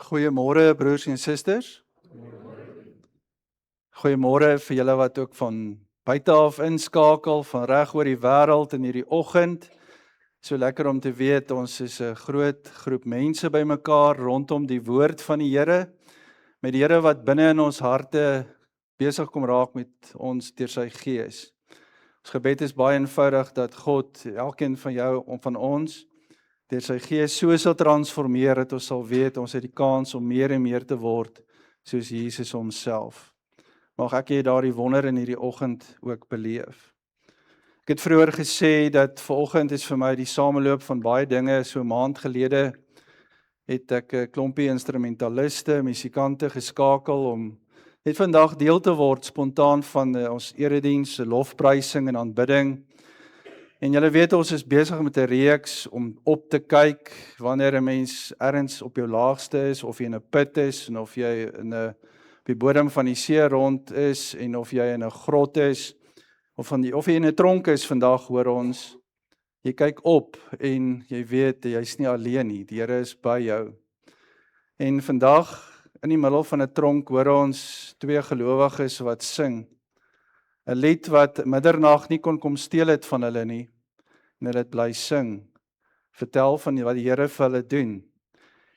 Goeiemôre broers en susters. Goeiemôre vir julle wat ook van buite af inskakel, van reg oor die wêreld in hierdie oggend. So lekker om te weet ons is 'n groot groep mense bymekaar rondom die woord van die Here, met die Here wat binne in ons harte besig kom raak met ons deur sy Gees. Ons gebed is baie eenvoudig dat God elkeen van jou van ons deur sy Gees so sal transformeer dat ons sal weet ons het die kans om meer en meer te word soos Jesus homself. Mag ek hê daardie wonder in hierdie oggend ook beleef. Ek het vroeër gesê dat vanoggend is vir my die sameloop van baie dinge. So 'n maand gelede het ek 'n klompie instrumentaliste, musikante geskakel om net vandag deel te word spontaan van ons erediens, lofprysing en aanbidding. En julle weet ons is besig met 'n reeks om op te kyk wanneer 'n mens ergens op jou laagste is, of jy in 'n put is en of jy op die bodem van die see rond is en of jy in 'n grot is of jy in 'n tronk is vandag, hoor ons. Jy kyk op en jy weet jy's nie alleen nie. Die Here is by jou. En vandag in die middel van 'n tronk hoor ons twee gelowiges wat sing. 'n Lied wat middernag nie kon kom steel het van hulle nie. En hulle het bly sing. Vertel van wat die Here vir hulle doen.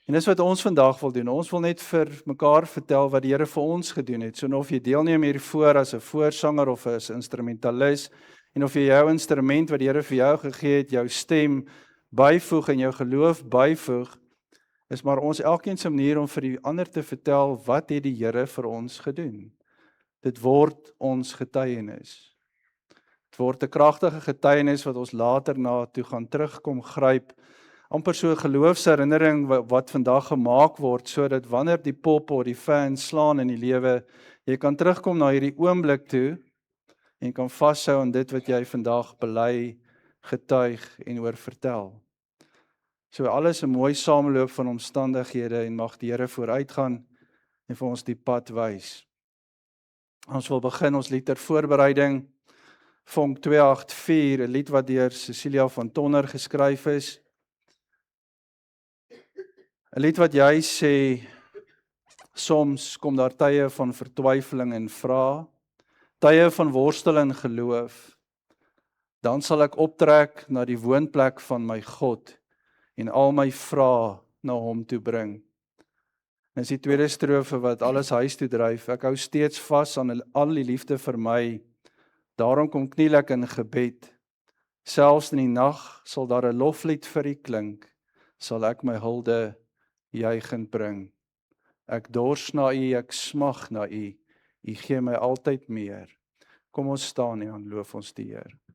En dis wat ons vandag wil doen. Ons wil net vir mekaar vertel wat die Here vir ons gedoen het. So of jy deelneem hiervoor as 'n voorsanger of as 'n instrumentalis, en of jy jou instrument wat die Here vir jou gegee het, jou stem byvoeg en jou geloof byvoeg, is maar ons elkeen se manier om vir die ander te vertel wat het die Here vir ons gedoen. Dit word ons getuienis. Dit word 'n kragtige getuienis wat ons later na toe gaan terugkom gryp, amper so 'n geloofsherinnering wat vandag gemaak word, sodat wanneer die pop of die fans slaan in die lewe, jy kan terugkom na hierdie oomblik toe en kan vashou aan dit wat jy vandag bely, getuig en oor vertel. So alles 'n mooi sameloop van omstandighede en mag die Here vooruitgaan en vir ons die pad wys. Ons wil begin ons lied ter voorbereiding, Vonk 284, 'n lied wat deur Cecilia van Tonner geskryf is. 'n Lied wat jy sê, soms kom daar tye van vertwyfeling en vrae, tye van worstel en geloof. Dan sal ek optrek na die woonplek van my God en al my vrae na hom toe bring. En is die tweede strofe wat alles huis toe dryf. Ek hou steeds vas aan al die liefde vir my. Daarom kom kniel ek in gebed. Selfs in die nag sal daar 'n loflied vir U klink. Sal ek my hulde juigend bring. Ek dors na U, ek smag na U. U gee my altyd meer. Kom ons staan en dan loof ons die Here. Ja.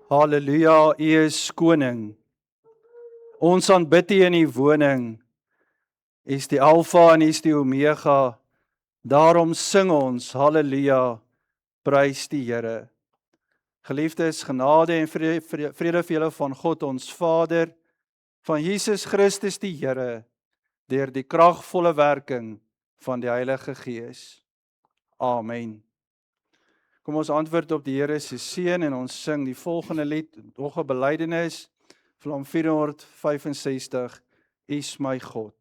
Halleluja, U is koning. Ons aanbid U in U woning. U is die Alfa en U is die Omega. Daarom sing ons, halleluja, prys die Here. Geliefdes, genade en vrede vir julle van God ons Vader, van Jesus Christus die Here, deur die kragvolle werking van die Heilige Gees. Amen. Kom ons antwoord op die Here se seën en ons sing die volgende lied, nog 'n belydenis, Psalm 465, U is my God.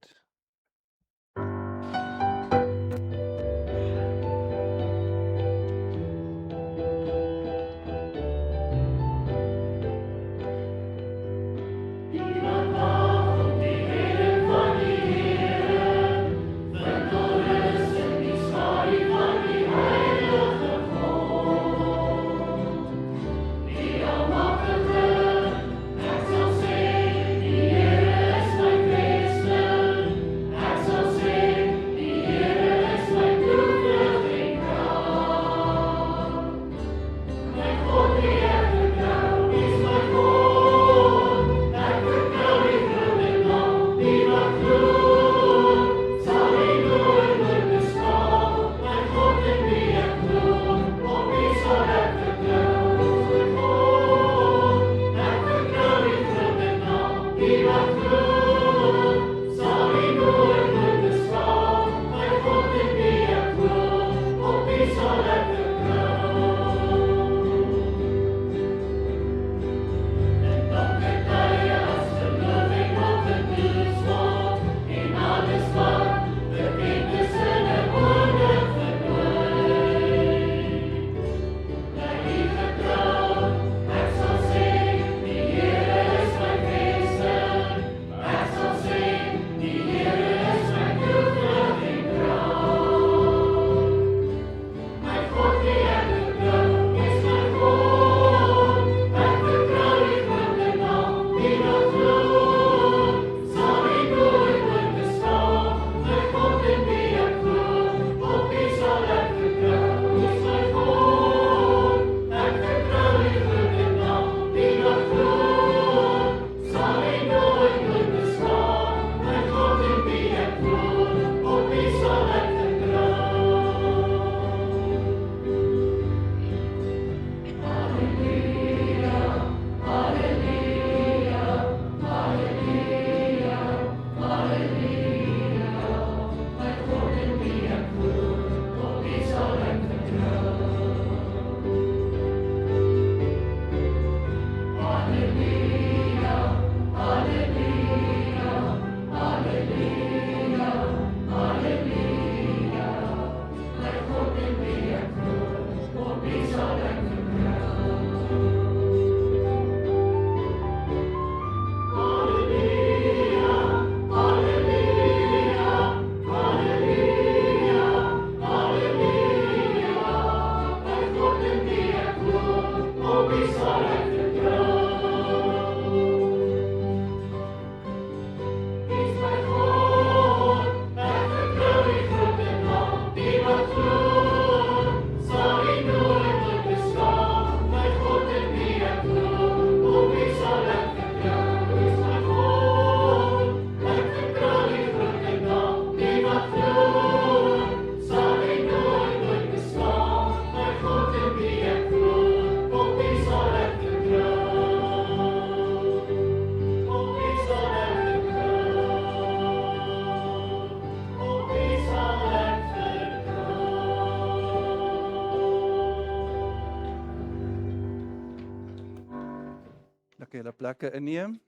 Lekker julle plekke inneem.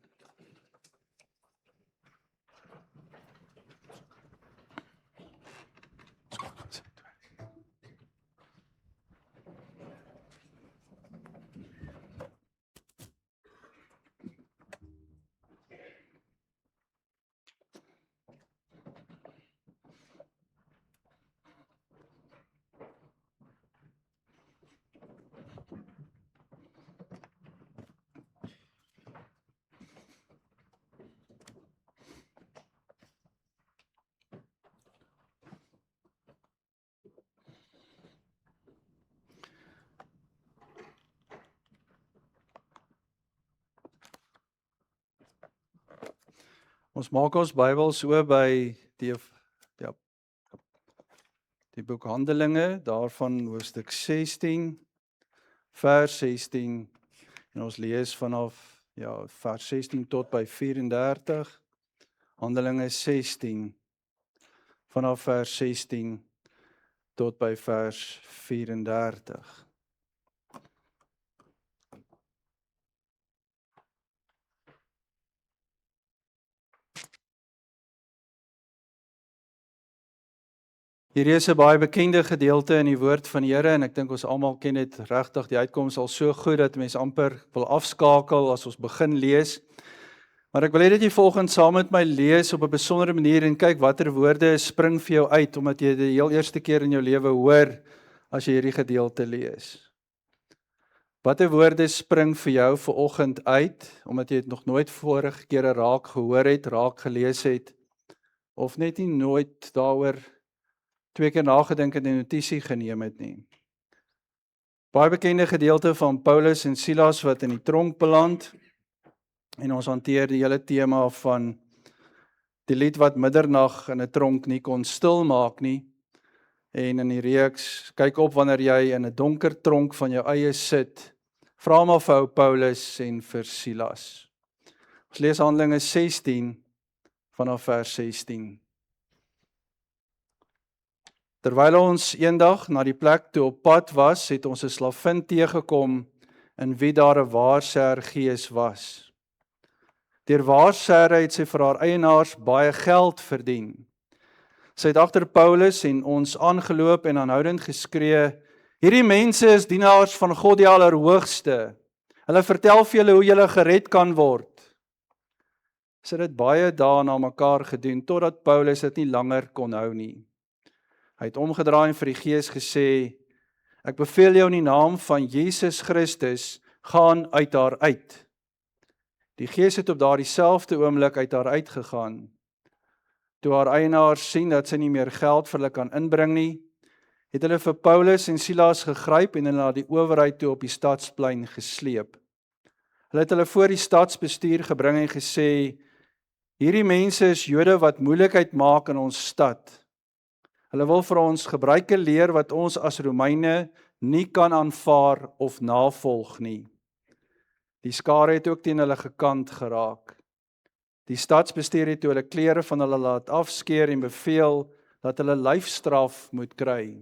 Ons maak ons Bybels oop by ja, die boek Handelinge, daarvan hoofstuk 16, vers 16, en ons lees vanaf vers 16 tot by 34, Handelinge 16, vanaf vers 16 tot by vers 34. Hierdie is 'n baie bekende gedeelte in die woord van die Here en ek dink ons almal ken dit regtig. Die uitkoms al so goed dat mense amper wil afskakel as ons begin lees. Maar ek wil hê dat jy volgens saam met my lees op 'n besondere manier en kyk watter woorde spring vir jou uit omdat jy dit die heel eerste keer in jou lewe hoor as jy hierdie gedeelte lees. Watter woorde spring vir jou vanoggend uit omdat jy dit nog nooit vorige kere raak gehoor het, raak gelees het of net nie nooit daaroor 2 keer nagedink en 'n notisie geneem het nie. Baie bekende gedeelte van Paulus en Silas wat in die tronk beland en ons hanteer die hele tema van die lied wat middernag in 'n tronk nie kon stil maak nie en in die reeks kyk op wanneer jy in 'n donker tronk van jou eie sit, vra maar vir ou Paulus en vir Silas. Ons lees Handelinge 16 vanaf vers 16. Terwyl ons eendag na die plek toe op pad was, het ons 'n slavin teëgekom in wie daar 'n waarsêer gees was. Deur waarsêre het sy vir haar eienaars baie geld verdien. Sy het agter Paulus en ons aangeloop en aanhoudend geskree: "Hierdie mense is dienaars van God die Allerhoogste. Hulle vertel vir julle hoe julle gered kan word." Sy het dit baie dae na mekaar gedoen totdat Paulus dit nie langer kon hou nie. Hy het omgedraai en vir die gees gesê: "Ek beveel jou in die naam van Jesus Christus, gaan uit haar uit." Die gees het op daardie selfde oomblik uit haar uitgegaan. Toe haar eienaars sien dat sy nie meer geld vir hulle kan inbring nie, het hulle vir Paulus en Silas gegryp en hulle na die owerheid toe op die stadsplein gesleep. Hulle het hulle voor die stadsbestuur gebring en gesê: "Hierdie mense is Jode wat moeilikheid maak in ons stad. Hulle wil vir ons gebruike leer wat ons as Romeine nie kan aanvaar of navolg nie." Die skare het ook teen hulle gekant geraak. Die stadsbestuur het toe hulle klere van hulle laat afskeer en beveel dat hulle lyfstraf moet kry.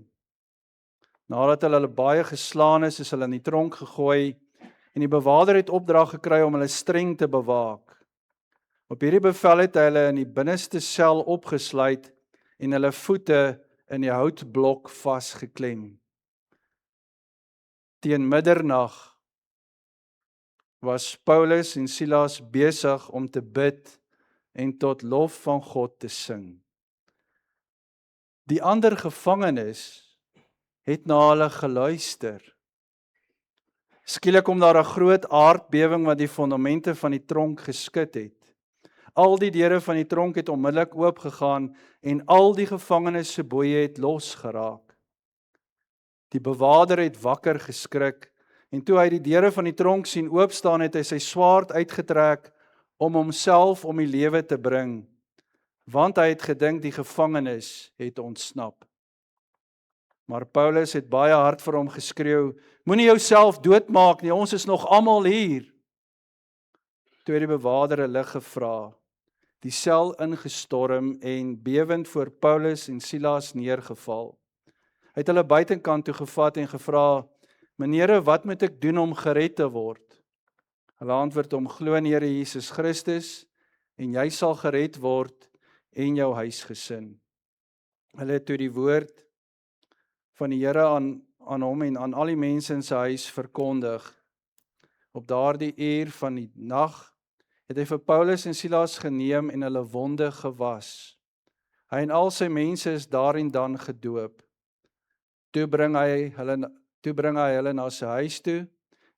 Nadat hulle baie geslaan is hulle in die tronk gegooi en die bewaarder het opdrag gekry om hulle streng te bewaak. Op hierdie bevel het hy hulle in die binneste sel opgesluit en hulle voete in die houtblok vasgeklem. Teen middernag was Paulus en Silas besig om te bid en tot lof van God te sing. Die ander gevangenes het na hulle geluister. Skielik kom daar 'n groot aardbewing wat die fondamente van die tronk geskud het. Al die deure van die tronk het onmiddellik oopgegaan en al die gevangenes se boeye het losgeraak. Die bewaarder het wakker geskrik en toe hy die deure van die tronk sien oopstaan, het hy sy swaard uitgetrek om homself om die lewe te bring, want hy het gedink die gevangenes het ontsnap. Maar Paulus het baie hard vir hom geskreeu: "Moenie jouself doodmaak nie, ons is nog almal hier." Toe het die bewaarder 'n lig gevra, die sel ingestorm en bewend voor Paulus en Silas neergeval. Hy het hulle buitekant toe gevat en gevra: "Meneere, wat moet ek doen om gered te word?" Hulle antwoord hom: "Glo in die Here Jesus Christus en jy sal gered word en jou huisgesin." Hulle het toe die woord van die Here aan hom en aan al die mense in sy huis verkondig. Op daardie uur van die nag het hy vir Paulus en Silas geneem en hulle wonde gewas. Hy en al sy mense is daar en dan gedoop. Toe bring hy hulle na sy huis toe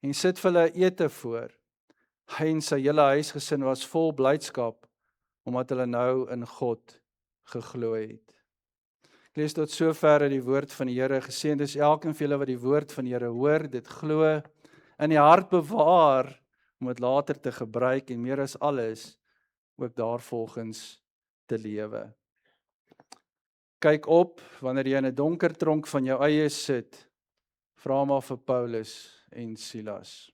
en sit vir hulle ete voor. Hy en sy hele huisgesin was vol blydskap omdat hulle nou in God geglo het. Ek lees tot sover uit die woord van die Here. Geseënd is elkeen van julle wat die woord van die Here hoor, dit glo, in die hart bewaar om dit later te gebruik en meer as alles ook daarvolgens te lewe. Kyk op wanneer jy in 'n donker tronk van jou eie sit, vra maar vir Paulus en Silas.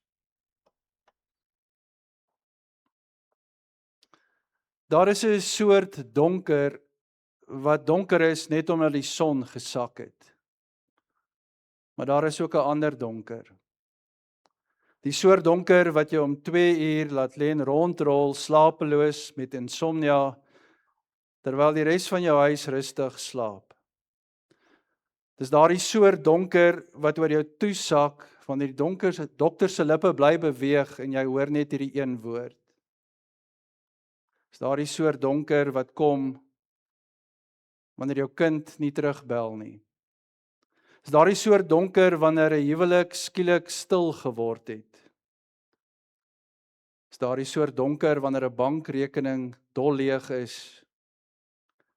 Daar is 'n soort donker wat donker is net omdat die son gesak het. Maar daar is ook 'n ander donker. Die soort donker wat jou om 2 uur laat lê en rondrol, slapeloos met insomnia, terwyl die res van jou huis rustig slaap. Dis daardie soort donker wat oor jou toesak, wanneer die dokter se lippe bly beweeg en jy hoor net hierdie een woord. Dis daardie soort donker wat kom wanneer jou kind nie terugbel nie. Dis daardie soort donker wanneer 'n huwelik skielik stil geword het. Dis daardie soort donker wanneer 'n bankrekening dol leeg is.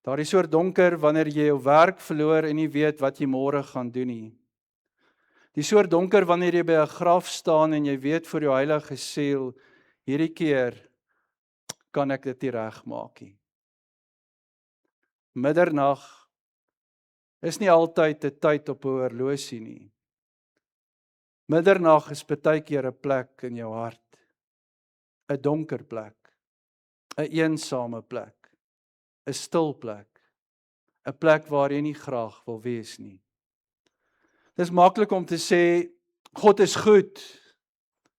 Daardie soort donker wanneer jy jou werk verloor en nie weet wat jy môre gaan doen nie. Die soort donker wanneer jy by 'n graf staan en jy weet vir jou heilige siel, hierdie keer kan ek dit nie regmaak nie. Middernag is nie altyd 'n tyd op 'n horlosie nie. Middernag is baie keer 'n plek in jou hart, 'n donker plek, 'n eensame plek, 'n stil plek, 'n plek waar jy nie graag wil wees nie. Dis maklik om te sê, God is goed,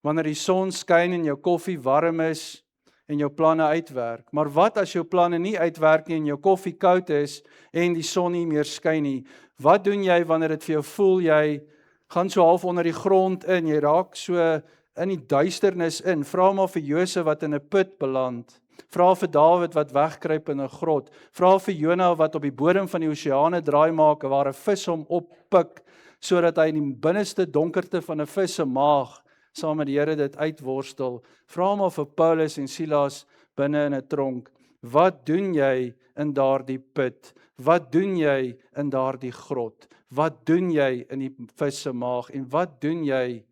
wanneer die son skyn en jou koffie warm is en jou planne uitwerk. Maar wat as jou planne nie uitwerk nie en jou koffie koud is en die son nie meer skyn nie? Wat doen jy wanneer dit vir jou voel jy gaan so half onder die grond in, jy raak so in die duisternis in? Vra maar vir Josef wat in 'n put beland. Vra vir Dawid wat wegkruip in 'n grot. Vra vir Jona wat op die bodem van die oseane draai maak waar 'n vis hom oppik sodat hy in die binneste donkerte van 'n vis se maag saam met die Here dit uitworstel. Vra maar vir Paulus en Silas binne in 'n tronk. Wat doen jy in daardie put? Wat doen jy in daardie grot? Wat doen jy in die vis se maag en wat doen jy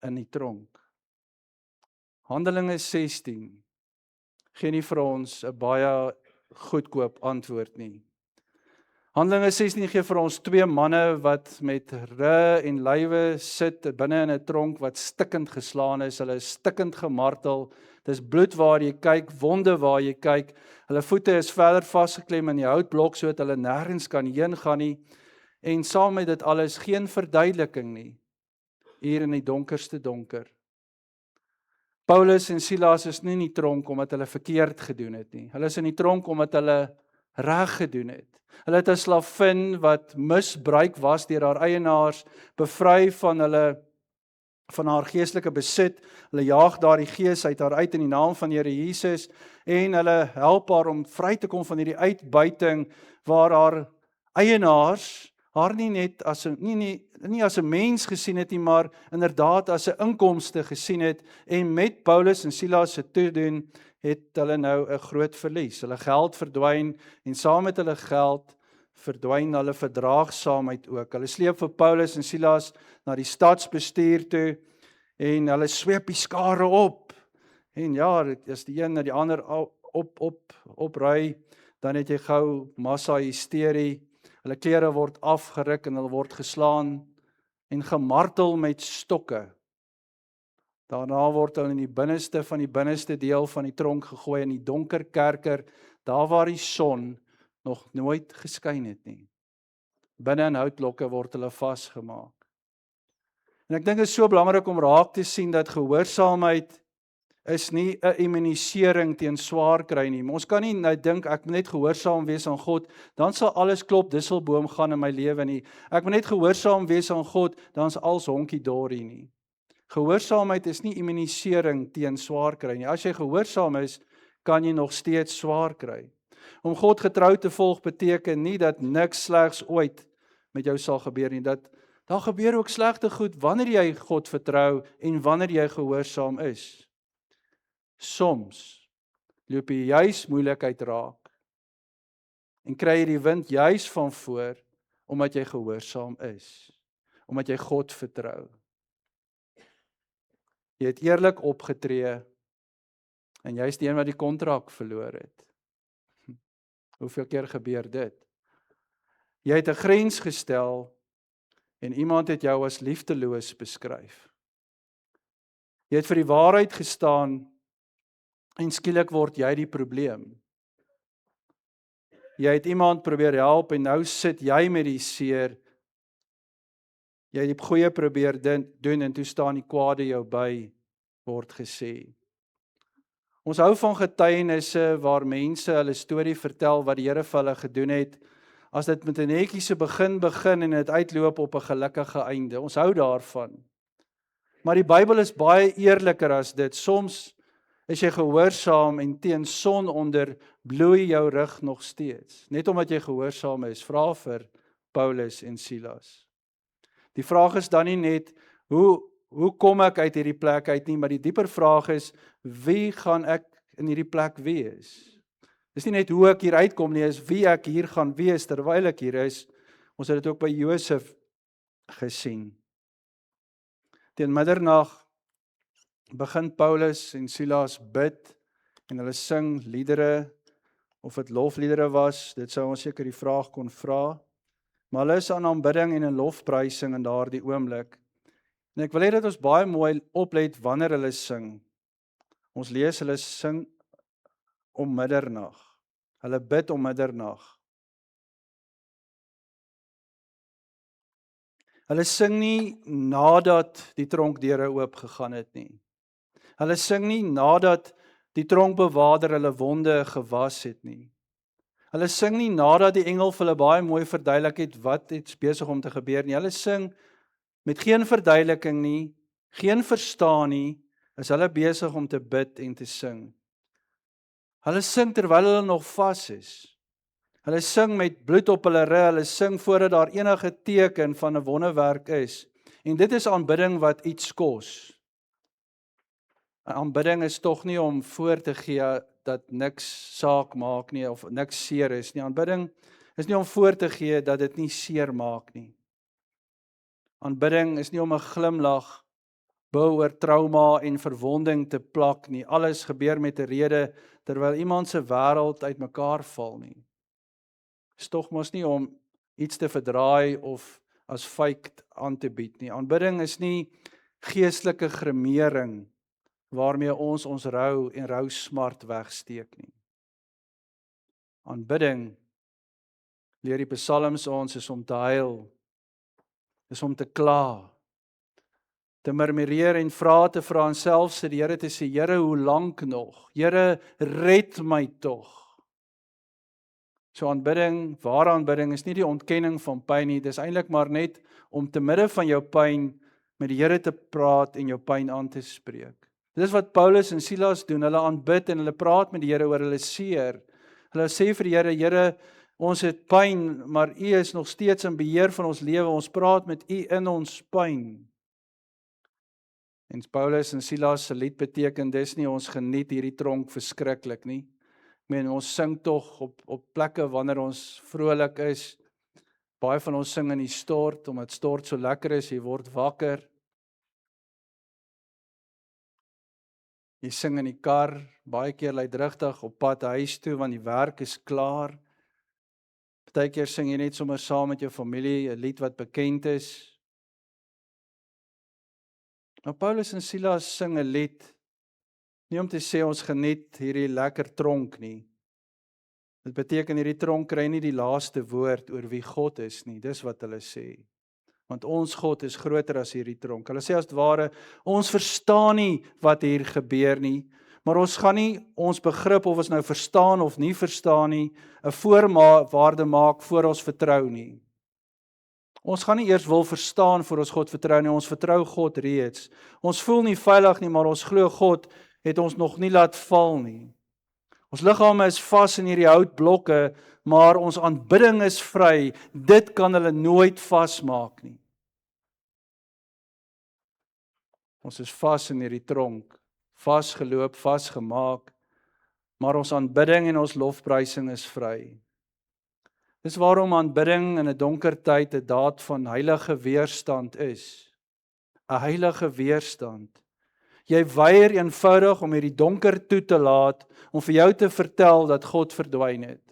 in die tronk? Handelinge 16 gee nie vir ons 'n baie goedkoop antwoord nie. Handelinge 16 gee vir ons 2 manne wat met rug en lywe sit binne in 'n tronk wat stikkend geslaan is. Hulle is stikkend gemartel. Dis bloed waar jy kyk, wonde waar jy kyk. Hulle voete is verder vasgeklem in die houtblok sodat hulle nêrens kan heen gaan nie. En saam met dit alles geen verduideliking nie. Hier in die donkerste donker. Paulus en Silas is nie in die tronk omdat hulle verkeerd gedoen het nie. Hulle is in die tronk omdat hulle reg gedoen het. Hulle het 'n slavin wat misbruik was deur haar eienaars, bevry van haar geestelike besit. Hulle jaag daardie gees uit haar uit in die naam van die Here Jesus en hulle help haar om vry te kom van hierdie uitbuiting waar haar eienaars haar nie net as 'n nie as 'n mens gesien het nie, maar inderdaad as 'n inkomste gesien het en met Paulus en Silas se toedoen het hulle nou 'n groot verlies. Hulle geld verdwyn en saam met hulle geld verdwyn hulle verdraagsaamheid ook. Hulle sleep vir Paulus en Silas na die stadsbestuur toe en hulle sweep die skare op. En ja, as die een na die ander opry, dan het jy gou massa hysterie. Hulle klere word afgeruk en hulle word geslaan en gemartel met stokke. Daarna word hulle in die binneste van die binneste deel van die tronk gegooi in die donker kerker, daar waar die son nog nooit geskyn het nie. Binne in houtblokke word hulle vasgemaak. En ek dink dit is so belangrik om raak te sien dat gehoorsaamheid is nie 'n immunisering teen swaar kry nie. Maar ons kan nie nou dink ek moet net gehoorsaam wees aan God, dan sal alles klop disselboom gaan in my lewe nie. Ek moet net gehoorsaam wees aan God, dan's alles honkie dorie nie. Gehoorsaamheid is nie immunisering teen swaar kry nie. As jy gehoorsaam is, kan jy nog steeds swaar kry. Om God getrou te volg beteken nie dat niks slegs ooit met jou sal gebeur nie. Daar gebeur ook slegte goed wanneer jy God vertrou en wanneer jy gehoorsaam is. Soms loop jy juis moeilikheid raak en kry jy die wind juis van voor omdat jy gehoorsaam is, omdat jy God vertrou. Jy het eerlik opgetree En jy is die een wat die kontrak verloor het. Hoeveel keer gebeur dit? Jy het 'n grens gestel en iemand het jou as liefdeloos beskryf. Jy het vir die waarheid gestaan en skielik word jy die probleem. Jy het iemand probeer help en nou sit jy met die seer. Jy het die goeie probeer doen en toe staan die kwade jou by, word gesê. Ons hou van getuienisse waar mense hulle storie vertel wat die Here vir hulle gedoen het, as dit met 'n netjiese begin en dit uitloop op 'n gelukkige einde. Ons hou daarvan. Maar die Bybel is baie eerliker as dit. Soms is jy gehoorsaam en teen son onder bloei jou rug nog steeds. Net omdat jy gehoorsaam is, vra vir Paulus en Silas. Die vraag is dan nie net, hoe kom ek uit hierdie plek uit nie, maar die dieper vraag is, wie gaan ek in hierdie plek wees? Dis nie net hoe ek hier uitkom nie, is wie ek hier gaan wees terwyl ek hier is. Ons het dit ook by Josef gesien. Teen middernag begin Paulus en Silas bid en hulle sing liedere, of dit lofliedere was, dit sou ons seker die vraag kon vra, maar hulle is aan aanbidding en in lofprysing in daardie oomblik. En ek wil hê dat ons baie mooi oplet wanneer hulle sing. Ons lees hulle sing om middernag. Hulle bid om middernag. Hulle sing nie nadat die tronkdeure oopgegaan het nie. Hulle sing nie nadat die tronkbewaarder hulle wonde gewas het nie. Hulle sing nie nadat die engel vir hulle baie mooi verduidelik het wat iets besig om te gebeur nie. Hulle sing met geen verduideliking nie, geen verstaan nie, is hulle besig om te bid en te sing. Hulle sing terwyl hulle nog vas is. Hulle sing met bloed op hulle rug, hulle sing voordat daar enige teken van 'n wonderwerk is. En dit is aanbidding wat iets kos. Aanbidding is tog nie om voor te gee dat niks saak maak nie of niks seer is nie. Aanbidding is nie om voor te gee dat dit nie seer maak nie. Aanbidding is nie om 'n glimlag bo oor trauma en verwonding te plak nie. Alles gebeur met 'n rede terwyl iemand se wêreld uitmekaar val nie. Is tog mos nie om iets te verdraai of as fake aan te bied nie. Aanbidding is nie geestelike gremering waarmee ons rou en rou smart wegsteek nie. Aanbidding, leer die psalms ons, is om te huil, is om te kla, te murmureer en te vra en selfs die Here te sê, Here, hoe lank nog? Here, red my tog. So aanbidding, ware aanbidding is nie die ontkenning van pyn nie, dis eintlik maar net om te midde van jou pyn met die Here te praat en jou pyn aan te spreek. Dit is wat Paulus en Silas doen, hulle aanbid en hulle praat met die Here oor hulle seer. Hulle sê vir die Here, Here, ons het pyn, maar U is nog steeds in beheer van ons lewe, ons praat met U in ons pyn. En Paulus en Silas se lied beteken dis nie, ons geniet hierdie tronk verskriklik nie. Ek meen, ons sing tog op plekke wanneer ons vrolik is. Baie van ons sing in die stort, omdat stort so lekker is, jy word wakker. Jy sing in die kar, baie keer luidrigtig op pad huis toe, want die werk is klaar. Partykeer sing jy net sommer saam met jou familie, 'n lied wat bekend is. Nou Paulus en Silas sing 'n lied, nie om te sê ons geniet hierdie lekker tronk nie. Dit beteken hierdie tronk kry nie die laaste woord oor wie God is nie, dis wat hulle sê. Want ons God is groter as hierdie tronk. Hulle sê as het ware, ons verstaan nie wat hier gebeur nie, maar ons gaan nie ons begrip of ons nou verstaan of nie verstaan nie, 'n voorwaarde maak voor ons vertrou nie. Ons gaan nie eers wil verstaan voor ons God vertrou nie, ons vertrou God reeds. Ons voel nie veilig nie, maar ons glo God het ons nog nie laat val nie. Ons liggame is vas in hierdie houtblokke, maar ons aanbidding is vry. Dit kan hulle nooit vasmaak nie. Ons is vas in hierdie tronk, vasgeloop, vasgemaak, maar ons aanbidding en ons lofprysing is vry. Dis waarom aanbidding in 'n donker tyd 'n daad van heilige weerstand is. 'n Heilige weerstand. Jy weier eenvoudig om hierdie donker toe te laat, om vir jou te vertel dat God verdwyn het,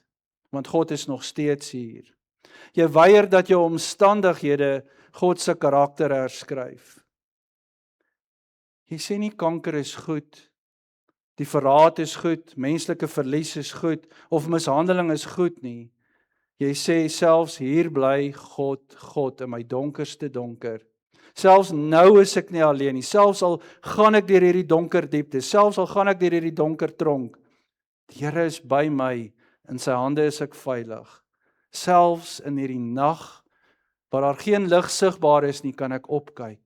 want God is nog steeds hier. Jy weier dat jou omstandighede God se karakter herskryf. Jy sê nie kanker is goed, die verraad is goed, menslike verlies is goed, of mishandeling is goed nie. Jy sê selfs hier bly God in my donkerste donker. Selfs nou is ek nie alleen nie, selfs al gaan ek deur hierdie donker diepte, selfs al gaan ek deur hierdie donker tronk, die Here is by my, in sy hande is ek veilig. Selfs in hierdie nag, waar daar geen lig sigbaar is nie, kan ek opkyk.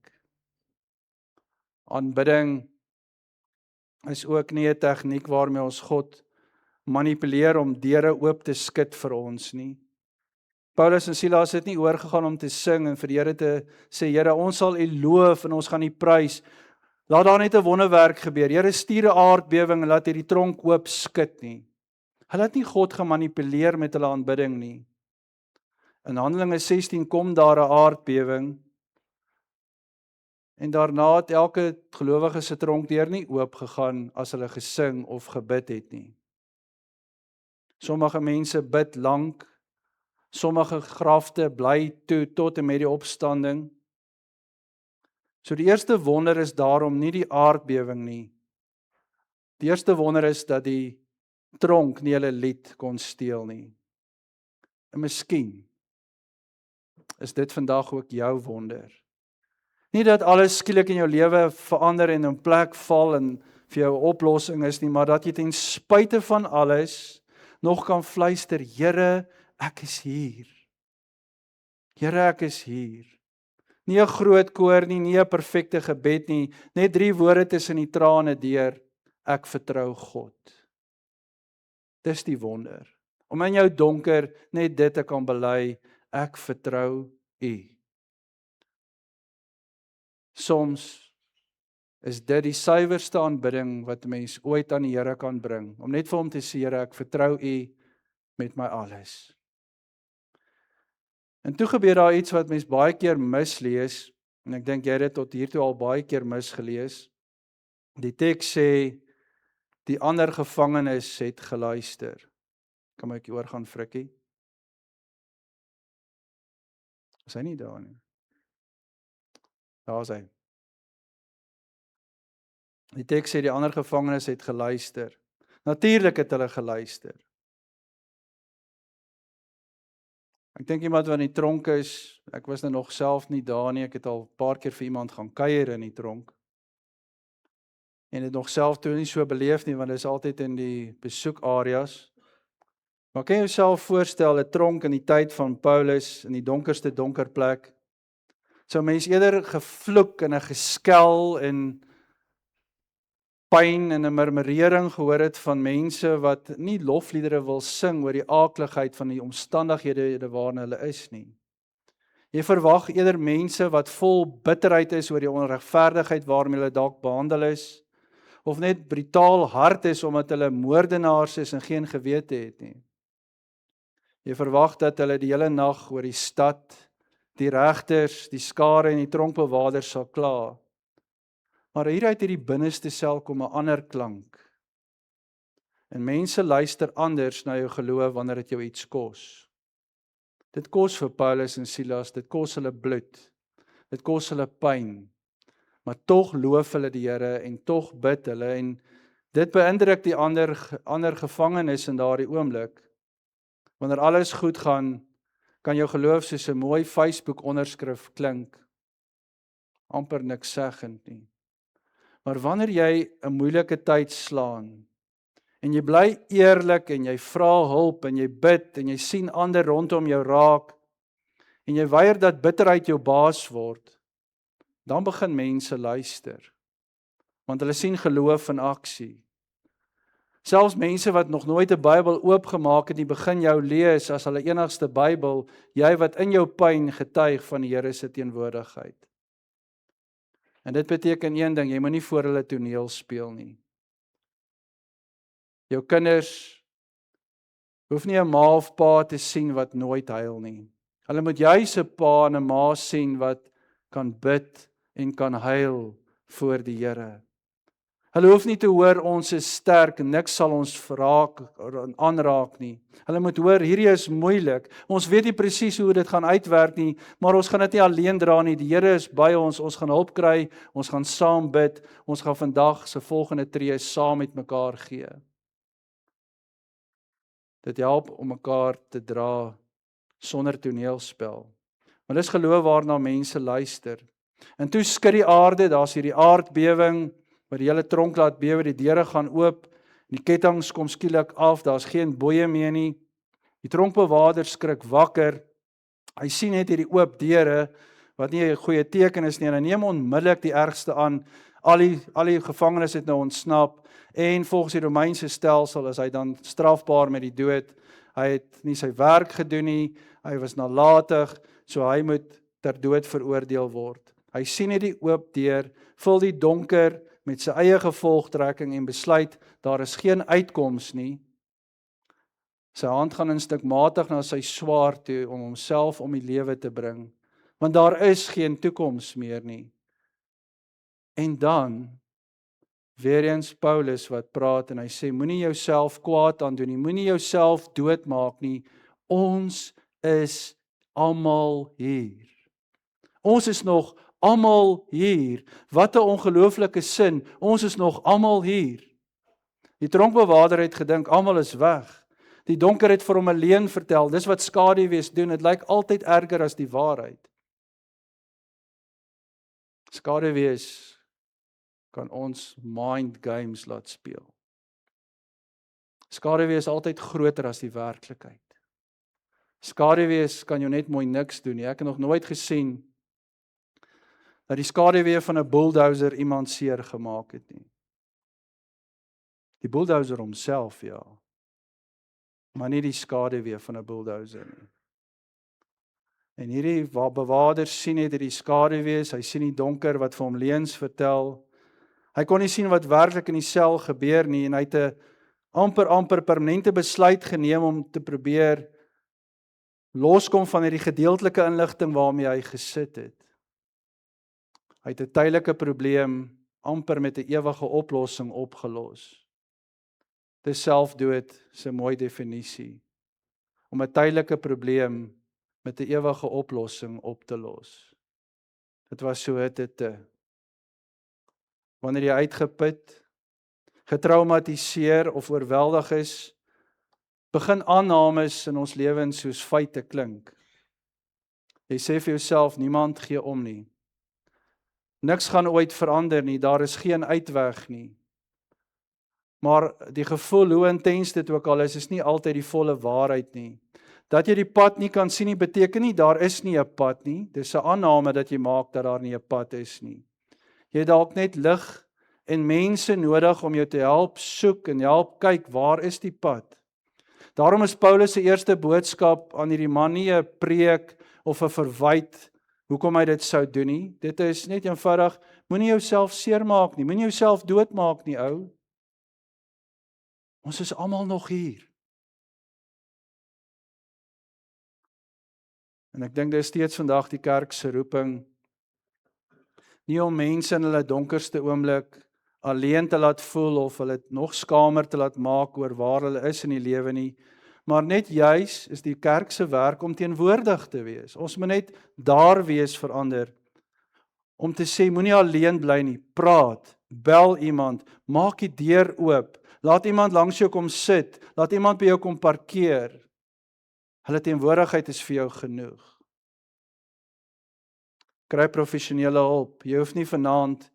Aanbidding is ook nie 'n tegniek waarmee ons God manipuleer om deure oop te skud vir ons nie. Paulus en Silas het nie oorgegaan om te sing en vir die Here te sê, Here, ons sal U loof en ons gaan U prys. Laat daar net 'n wonderwerk gebeur. Here, stuur 'n aardbewing en laat hierdie tronk oop skud nie. Hulle het nie God gemanipuleer met hulle aanbidding nie. In Handelinge 16 kom daar 'n aardbewing en daarna het elke gelowige se tronkdeur nie oop gegaan as hulle gesing of gebid het nie. Sommige mense bid lank, sommige grafte bly toe tot en met die opstanding. So die eerste wonder is daarom nie die aardbewing nie. Die eerste wonder is dat die tronk nie hulle lied kon steel nie. En miskien is dit vandag ook jou wonder. Nie dat alles skielik in jou lewe verander en in plek val en vir jou 'n oplossing is nie, maar dat jy ten spyte van alles nog kan fluister, Here, ek is hier. Here, ek is hier. Nie 'n groot koor nie, nie 'n perfekte gebed nie, net 3 woorde tussen die trane deur, ek vertrou God. Dis die wonder. Om in jou donker net dit te kan bely, ek vertrou U. Soms is dit die suiwerste aanbidding wat 'n mens ooit aan die Here kan bring, om net vir hom te sê, Here, ek vertrou U met my alles. En toe gebeur daar iets wat mens baie keer mislees, en ek dink jy het dit tot hiertoe al baie keer misgelees. Die teks sê, die ander gevangenes het geluister. Kan my oor gaan frikkie? Is hy nie daar nie? Daar is hy. Die teks sê die ander gevangenes het geluister. Natuurlik het hulle geluister. Ek dink iemand wat in die tronk is, ek was nou nog self nie daar nie, ek het al 'n paar keer vir iemand gaan kuier in die tronk. En het nog self toe nie so beleef nie, want dit is altyd in die besoekareas. Maar kan jy jouself voorstel, 'n tronk in die tyd van Paulus, in die donkerste donker plek, sou mens eerder gevloek en 'n geskel en pyn en 'n murmurering gehoor het van mense wat nie lofliedere wil sing oor die aakligheid van die omstandighede waarin hulle is nie. Jy verwag eerder mense wat vol bitterheid is oor die onregverdigheid waarmee hulle dalk behandel is, of net brutaal hard is omdat hulle moordenaars is en geen gewete het nie. Jy verwag dat hulle die hele nag oor die stad, die regters, die skare en die tronkbewaarders sal kla. Maar hier uit hierdie binneste sel kom 'n ander klank. En mense luister anders na jou geloof wanneer dit jou iets kos. Dit kos vir Paulus en Silas, dit kos hulle bloed, dit kos hulle pyn. Maar tog loof hulle die Here en tog bid hulle en dit beïndruk die ander gevangenes in daardie oomblik. Wanneer alles goed gaan, kan jou geloof soos 'n mooi Facebook onderskrif klink. Amper niks seggend nie. Maar wanneer jy 'n moeilike tyd slaan, en jy bly eerlik en jy vra hulp en jy bid en jy sien ander rondom jou raak, en jy weier dat bitterheid jou baas word, dan begin mense luister. Want hulle sien geloof in aksie. Selfs mense wat nog nooit 'n Bybel oopgemaak het nie, begin jou lees as hulle enigste Bybel, jy wat in jou pyn getuig van die Here se teenwoordigheid. En dit beteken een ding, jy moet nie voor hulle toneel speel nie. Jou kinders hoef nie 'n ma of pa te sien wat nooit huil nie. Hulle moet juis 'n pa en 'n ma sien wat kan bid en kan huil voor die Here. Hulle hoef nie te hoor ons is sterk en niks sal ons aanraak nie. Hulle moet hoor hierdie is moeilik. Ons weet nie presies hoe dit gaan uitwerk nie, maar ons gaan dit nie alleen dra nie. Die Here is by ons. Ons gaan hulp kry. Ons gaan saam bid. Ons gaan vandag se volgende tree saam met mekaar gee. Dit help om mekaar te dra sonder toneelspel. Maar dis geloof waarna mense luister. En toe skud die aarde, daar's hierdie aardbewing wat die hele tronk laat bewe, die deure gaan oop, die kettinge kom skielik af, daar's geen boeye meer nie. Die tronkbewaarder skrik wakker. Hy sien net hierdie oop deure wat nie 'n goeie teken is nie. En hy neem onmiddellik die ergste aan. Al die gevangenes het nou ontsnap en volgens die Romeinse stelsel is hy dan strafbaar met die dood. Hy het nie sy werk gedoen nie, hy was nalatig, so hy moet ter dood veroordeel word. Hy sien net die oop deur, vul die donker met sy eie gevolgtrekking en besluit, daar is geen uitkoms nie. Sy hand gaan instinkmatig na sy swaard toe om homself om die lewe te bring, want daar is geen toekoms meer nie. En dan, weer eens Paulus wat praat en hy sê, moenie jouself kwaad aandoen nie, moenie jouself doodmaak nie, ons is almal hier. Ons is nog almal hier. Wat 'n ongelooflike sin, ons is nog almal hier. Die tronkbewaarder het gedink, almal is weg. Die donker het vir hom 'n leuen vertel, dis wat skaduwees doen, dit lyk altyd erger as die waarheid. Skaduwees kan ons mind games laat speel. Skaduwees is altyd groter as die werklikheid. Skaduwees kan jou net mooi niks doen nie. Ek het nog nooit gesien dat die skaduwee van 'n bulldozer iemand seer gemaak het nie. Die bulldozer homself, ja. Maar nie die skaduwee van 'n bulldozer nie. En hierdie bewaarder sien net hierdie skaduwees, hy sien die donker wat vir hom leuns vertel. Hy kon nie sien wat werklik in die sel gebeur nie en hy het 'n amper permanente besluit geneem om te probeer loskom van hierdie gedeeltelike inligting waarmee hy gesit het. Hy het 'n tydelike probleem amper met 'n ewige oplossing opgelos. Dis selfdood se mooi definisie. Om 'n tydelike probleem met 'n ewige oplossing op te los. Dit was so hitte. Wanneer jy uitgeput, getraumatiseer of oorweldig is, begin aannames in ons lewens soos feite klink. Jy sê vir jouself, niemand gee om nie. Niks gaan ooit verander nie, daar is geen uitweg nie. Maar die gevoel, hoe intens dit ook al is nie altyd die volle waarheid nie. Dat jy die pad nie kan sien nie, beteken nie, daar is nie 'n pad nie. Dis 'n aanname dat jy maak dat daar nie 'n pad is nie. Jy het dalk net lig en mense nodig om jou te help soek en help kyk, waar is die pad? Daarom is Paulus se eerste boodskap aan hierdie man nie 'n preek of 'n verwyd hoekom hy dit sou doen nie. Dit is net eenvoudig, moenie jouself seermaak nie, moenie jouself doodmaak nie, ou. Ons is almal nog hier. En ek dink dit is steeds vandag die kerk se roeping, nie om mense in hulle donkerste oomblik alleen te laat voel of hulle nog skamer te laat maak oor waar hulle is in die lewe nie, maar net juis is die kerk se werk om teenwoordig te wees. Ons moet net daar wees vir ander, om te sê, moenie alleen bly nie, praat, bel iemand, maak die deur oop, laat iemand langs jou kom sit, laat iemand by jou kom parkeer. Hulle teenwoordigheid is vir jou genoeg. Kry professionele hulp, jy hoef nie vanaand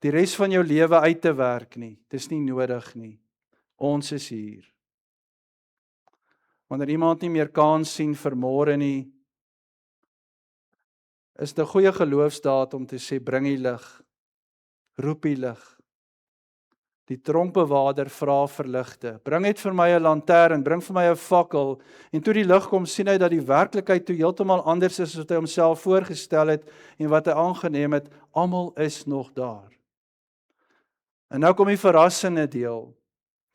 die res van jou lewe uit te werk nie, dis nie nodig nie. Ons is hier. Wanneer iemand nie meer kans sien vir môre nie, is dit 'n goeie geloofsdaad om te sê, bring die lig, roep die lig. Die tronkbewaarder vra vir ligte, bring net vir my 'n lantern, bring vir my 'n fakkel, en toe die lig kom, sien hy dat die werklikheid toe heeltemal anders is as wat hy homself voorgestel het, en wat hy aangeneem het, almal is nog daar. En nou kom die verrassende deel.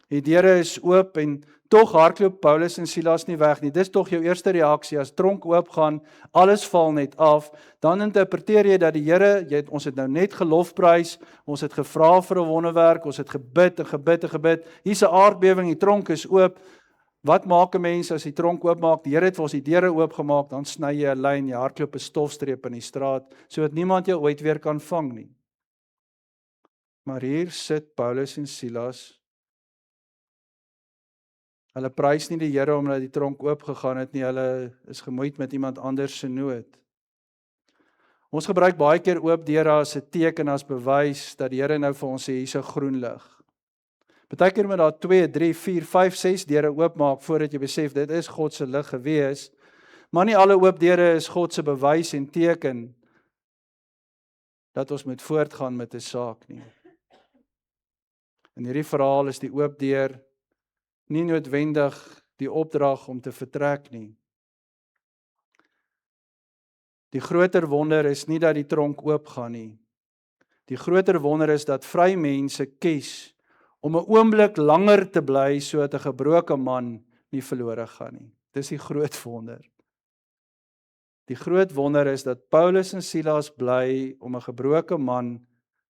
Die deure is oop en tog hardloop Paulus en Silas nie weg nie. Dis tog jou eerste reaksie as tronk oop gaan, alles val net af. Dan interpreteer jy dat die Here, ons het nou net gelofprys, ons het gevra vir 'n wonderwerk, ons het gebid en gebid en gebid. Hier's 'n aardbewing, die tronk is oop. Wat maak 'n mens as die tronk oopmaak? Die Here het vir ons die deure oopgemaak, dan sny jy 'n lyn, jy hardloop 'n stofstreep in die straat, sodat niemand jou ooit weer kan vang nie. Maar hier sit Paulus en Silas. Hulle prys nie die Here omdat die tronk oopgegaan het nie, hulle is gemoeid met iemand anders se nood. Ons gebruik baie keer oop deure as 'n teken, as bewys dat die Here nou vir ons sê hier's 'n groen lig. Partykeer moet daar 2, 3, 4, 5, 6 deure oopmaak voordat jy besef dit is God se lig gewees. Maar nie alle oop deure is God se bewys en teken dat ons moet voortgaan met 'n saak nie. In hierdie verhaal is die oop deur nie noodwendig die opdrag om te vertrek nie. Die groter wonder is nie dat die tronk oopgaan nie. Die groter wonder is dat vry mense kies om 'n oomblik langer te bly sodat 'n gebroke man nie verlore gaan nie. Dis die groot wonder. Die groot wonder is dat Paulus en Silas bly om 'n gebroke man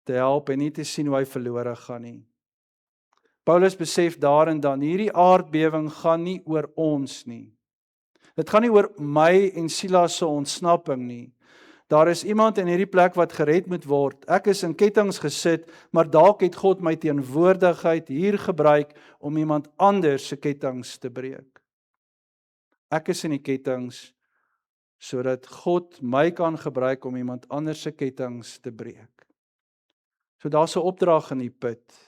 te help en nie te sien hoe hy verlore gaan nie. Paulus besef daar en dan, hierdie aardbewing gaan nie oor ons nie. Dit gaan nie oor my en Silas se ontsnapping nie. Daar is iemand in hierdie plek wat gered moet word. Ek is in kettinge gesit, maar dalk het God my teenwoordigheid hier gebruik om iemand anders se kettinge te breek. Ek is in die kettinge sodat God my kan gebruik om iemand anders se kettinge te breek. So daar's 'n opdrag in die put.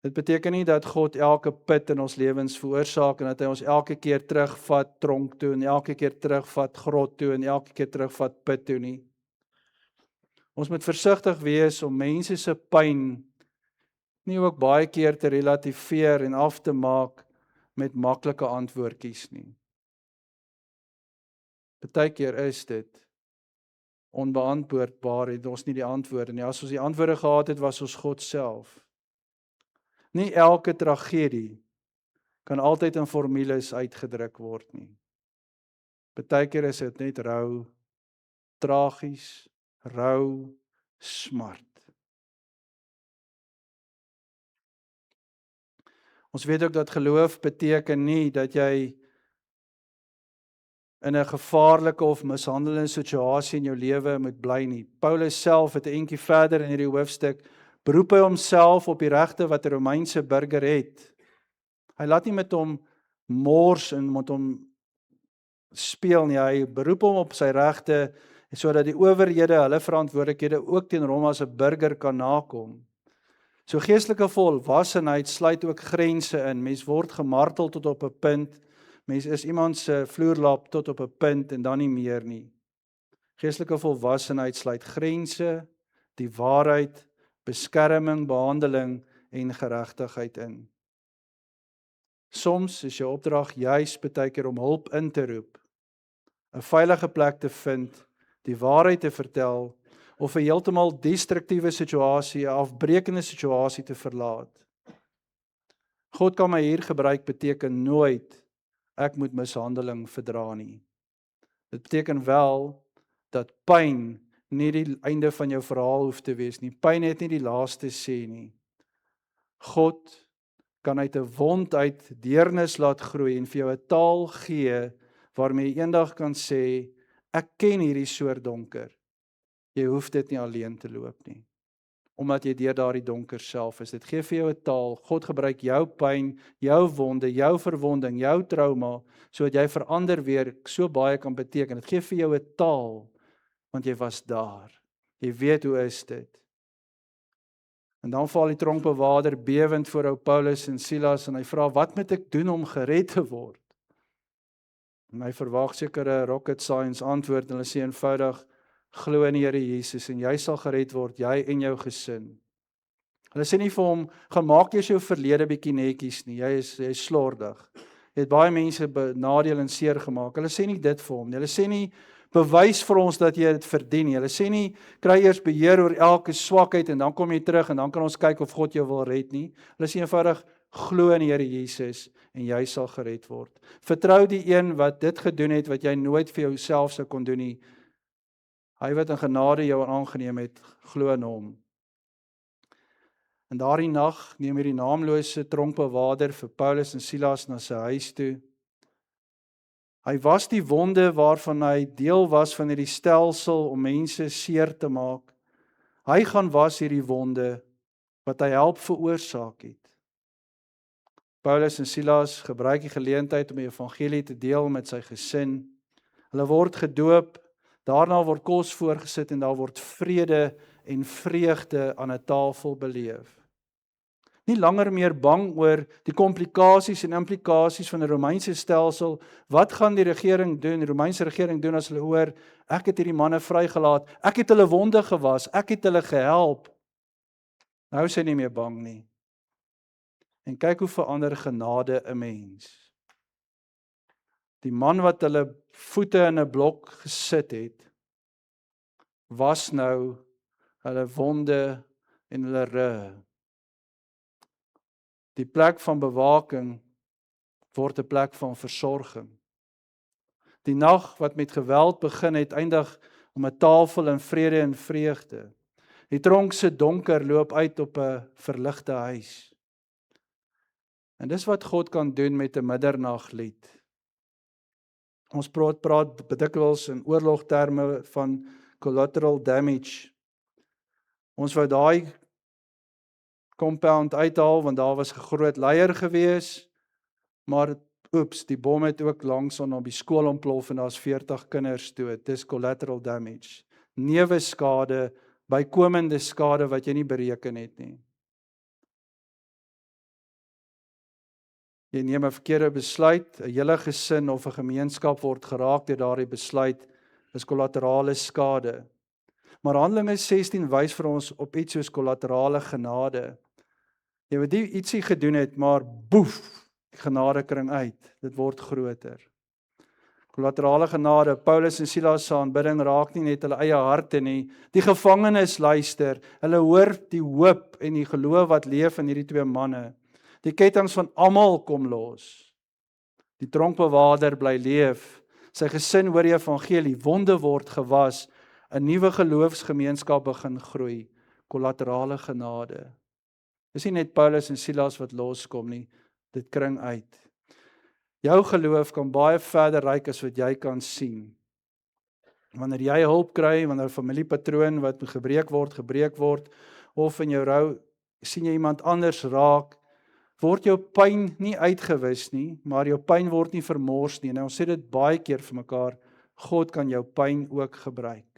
Dit beteken nie dat God elke put in ons lewens veroorsaak en dat hy ons elke keer terugvat tronk toe en elke keer terugvat grot toe en elke keer terugvat put toe nie. Ons moet versigtig wees om mense se pyn nie ook baie keer te relativeer en af te maak met maklike antwoordjies nie. Partykeer is dit onbeantwoordbaar, het ons nie die antwoorde nie. As ons die antwoorde gehad het, was ons God self. Nie elke tragedie kan altyd in formules uitgedruk word nie. Partykeer is dit net rou, tragies, rou, smart. Ons weet ook dat geloof beteken nie dat jy in 'n gevaarlike of mishandelende situasie in jou lewe moet bly nie. Paulus self het 'n entjie verder in hierdie hoofstuk beroep hy homself op die regte wat 'n Romeinse burger het. Hy laat nie met hom mors en met hom speel nie. Hy beroep hom op sy regte sodat die owerhede hulle verantwoordelikhede ook teenoor hom as 'n burger kan nakom. So geestelike volwassenheid sluit ook grense in. Mens word gemartel tot op 'n punt. Mens is iemand se vloerlap tot op 'n punt en dan nie meer nie. Geestelike volwassenheid sluit grense, die waarheid, beskerming, behandeling en geregtigheid in. Soms is jou opdrag juis baie keer om hulp in te roep, 'n veilige plek te vind, die waarheid te vertel of 'n heeltemal destruktiewe situasie, 'n afbreekende situasie te verlaat. God kan my hier gebruik beteken nooit ek moet mishandeling verdra nie. Dit beteken wel dat pyn nie die einde van jou verhaal hoef te wees nie. Pyn het nie die laaste sê nie. God kan uit 'n wond uit deernis laat groei en vir jou 'n taal gee waarmee jy eendag kan sê, ek ken hierdie soort donker. Jy hoef dit nie alleen te loop nie. Omdat jy deur daardie donker self is. Dit gee vir jou 'n taal. God gebruik jou pyn, jou wonde, jou verwonding, jou trauma, sodat jy verander weer so baie kan beteken. Dit gee vir jou 'n taal, want jy was daar. Jy weet hoe is dit. En dan val die tronkbewaarder bewend voor ou Paulus en Silas en hy vra, wat moet ek doen om gered te word? En hy verwag seker 'n rocket science antwoord en hulle sê eenvoudig, glo in die Here Jesus en jy sal gered word, jy en jou gesin. Hulle sê nie vir hom, gaan maak eers jou verlede bietjie netjies nie, jy is slordig. Jy het baie mense benadeel en seer gemaak. Hulle sê nie dit vir hom nie. Hulle sê nie, bewys vir ons dat jy dit verdien nie. Hulle sê nie, kry eers beheer oor elke swakheid en dan kom jy terug en dan kan ons kyk of God jou wil red nie. Hulle sê eenvoudig, glo in die Here Jesus en jy sal gered word. Vertrou die een wat dit gedoen het, wat jy nooit vir jouself sou kon doen nie. Hy wat in genade jou aangeneem het, glo in hom. En daardie nag neem hierdie naamlose tronkbewaarder vir Paulus en Silas na sy huis toe. Hy was die wonde waarvan hy deel was van hierdie stelsel om mense seer te maak. Hy gaan was hierdie wonde wat hy help veroorsaak het. Paulus en Silas gebruik die geleentheid om die evangelie te deel met sy gesin. Hulle word gedoop, daarna word kos voorgesit en daar word vrede en vreugde aan 'n tafel beleef. Nie langer meer bang oor die komplikasies en implikasies van die Romeinse stelsel. Wat gaan die regering doen, die Romeinse regering doen as hulle hoor, ek het hierdie manne vrygelaat, ek het hulle wonde gewas, ek het hulle gehelp. Nou is hy nie meer bang nie. En kyk hoe verander genade 'n mens. Die man wat hulle voete in 'n blok gesit het, was nou hulle wonde en hulle rug. Die plek van bewaking word 'n plek van versorging. Die nag wat met geweld begin het, eindig om 'n tafel in vrede en vreugde. Die tronk se donker loop uit op 'n verligte huis. En dis wat God kan doen met 'n middernaglied. Ons praat dikwels in oorlogterme van collateral damage. Ons wou daai compound uithaal, want daar was 'n groot leier gewees, maar oeps, die bom het ook langs op die skool ontplof en daar's 40 kinders dood. Dis collateral damage. Neuwe skade, bykomende skade wat jy nie bereken het nie. Jy neem 'n verkeerde besluit, 'n hele gesin of 'n gemeenskap word geraak deur daardie besluit, is kollaterale skade. Maar Handelinge 16 wys vir ons op iets soos kollaterale genade. Jy weet nie ietsie gedoen het, maar boef, die genade kring uit. Dit word groter. Kollaterale genade, Paulus en Silas se aanbidding raak nie net hulle eie harte nie. Die gevangenes luister, hulle hoor die hoop en die geloof wat leef in hierdie twee manne. Die kettinge van almal kom los. Die tronkbewaarder bly leef. Sy gesin hoor die evangelie, wonde word gewas, 'n nuwe geloofsgemeenskap begin groei. Kollaterale genade. Dis nie net Paulus en Silas wat loskom nie, dit kring uit. Jou geloof kan baie verder reik as wat jy kan sien. Wanneer jy hulp kry, wanneer 'n familiepatroon wat gebreek word, of in jou rou sien jy iemand anders raak, word jou pyn nie uitgewis nie, maar jou pyn word nie vermors nie. En ons sê dit baie keer vir mekaar, God kan jou pyn ook gebruik.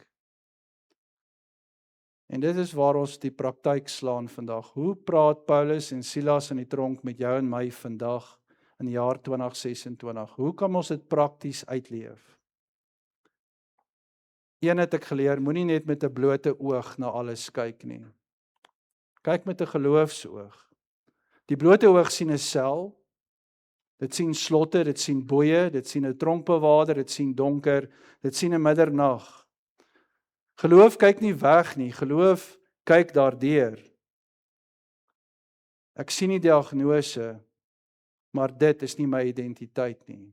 En dit is waar ons die praktyk slaan vandag. Hoe praat Paulus en Silas in die tronk met jou en my vandag in die jaar 2026? Hoe kan ons dit prakties uitleef? Een het ek geleer, moenie net met 'n blote oog na alles kyk nie. Kyk met 'n geloofsoog. Die blote oog sien 'n sel, dit sien slotte, dit sien boeye, dit sien 'n tronkbewaarder, dit sien donker, dit sien 'n middernag. Geloof kyk nie weg nie, geloof kyk daardeur. Ek sien nie diagnose, maar dit is nie my identiteit nie.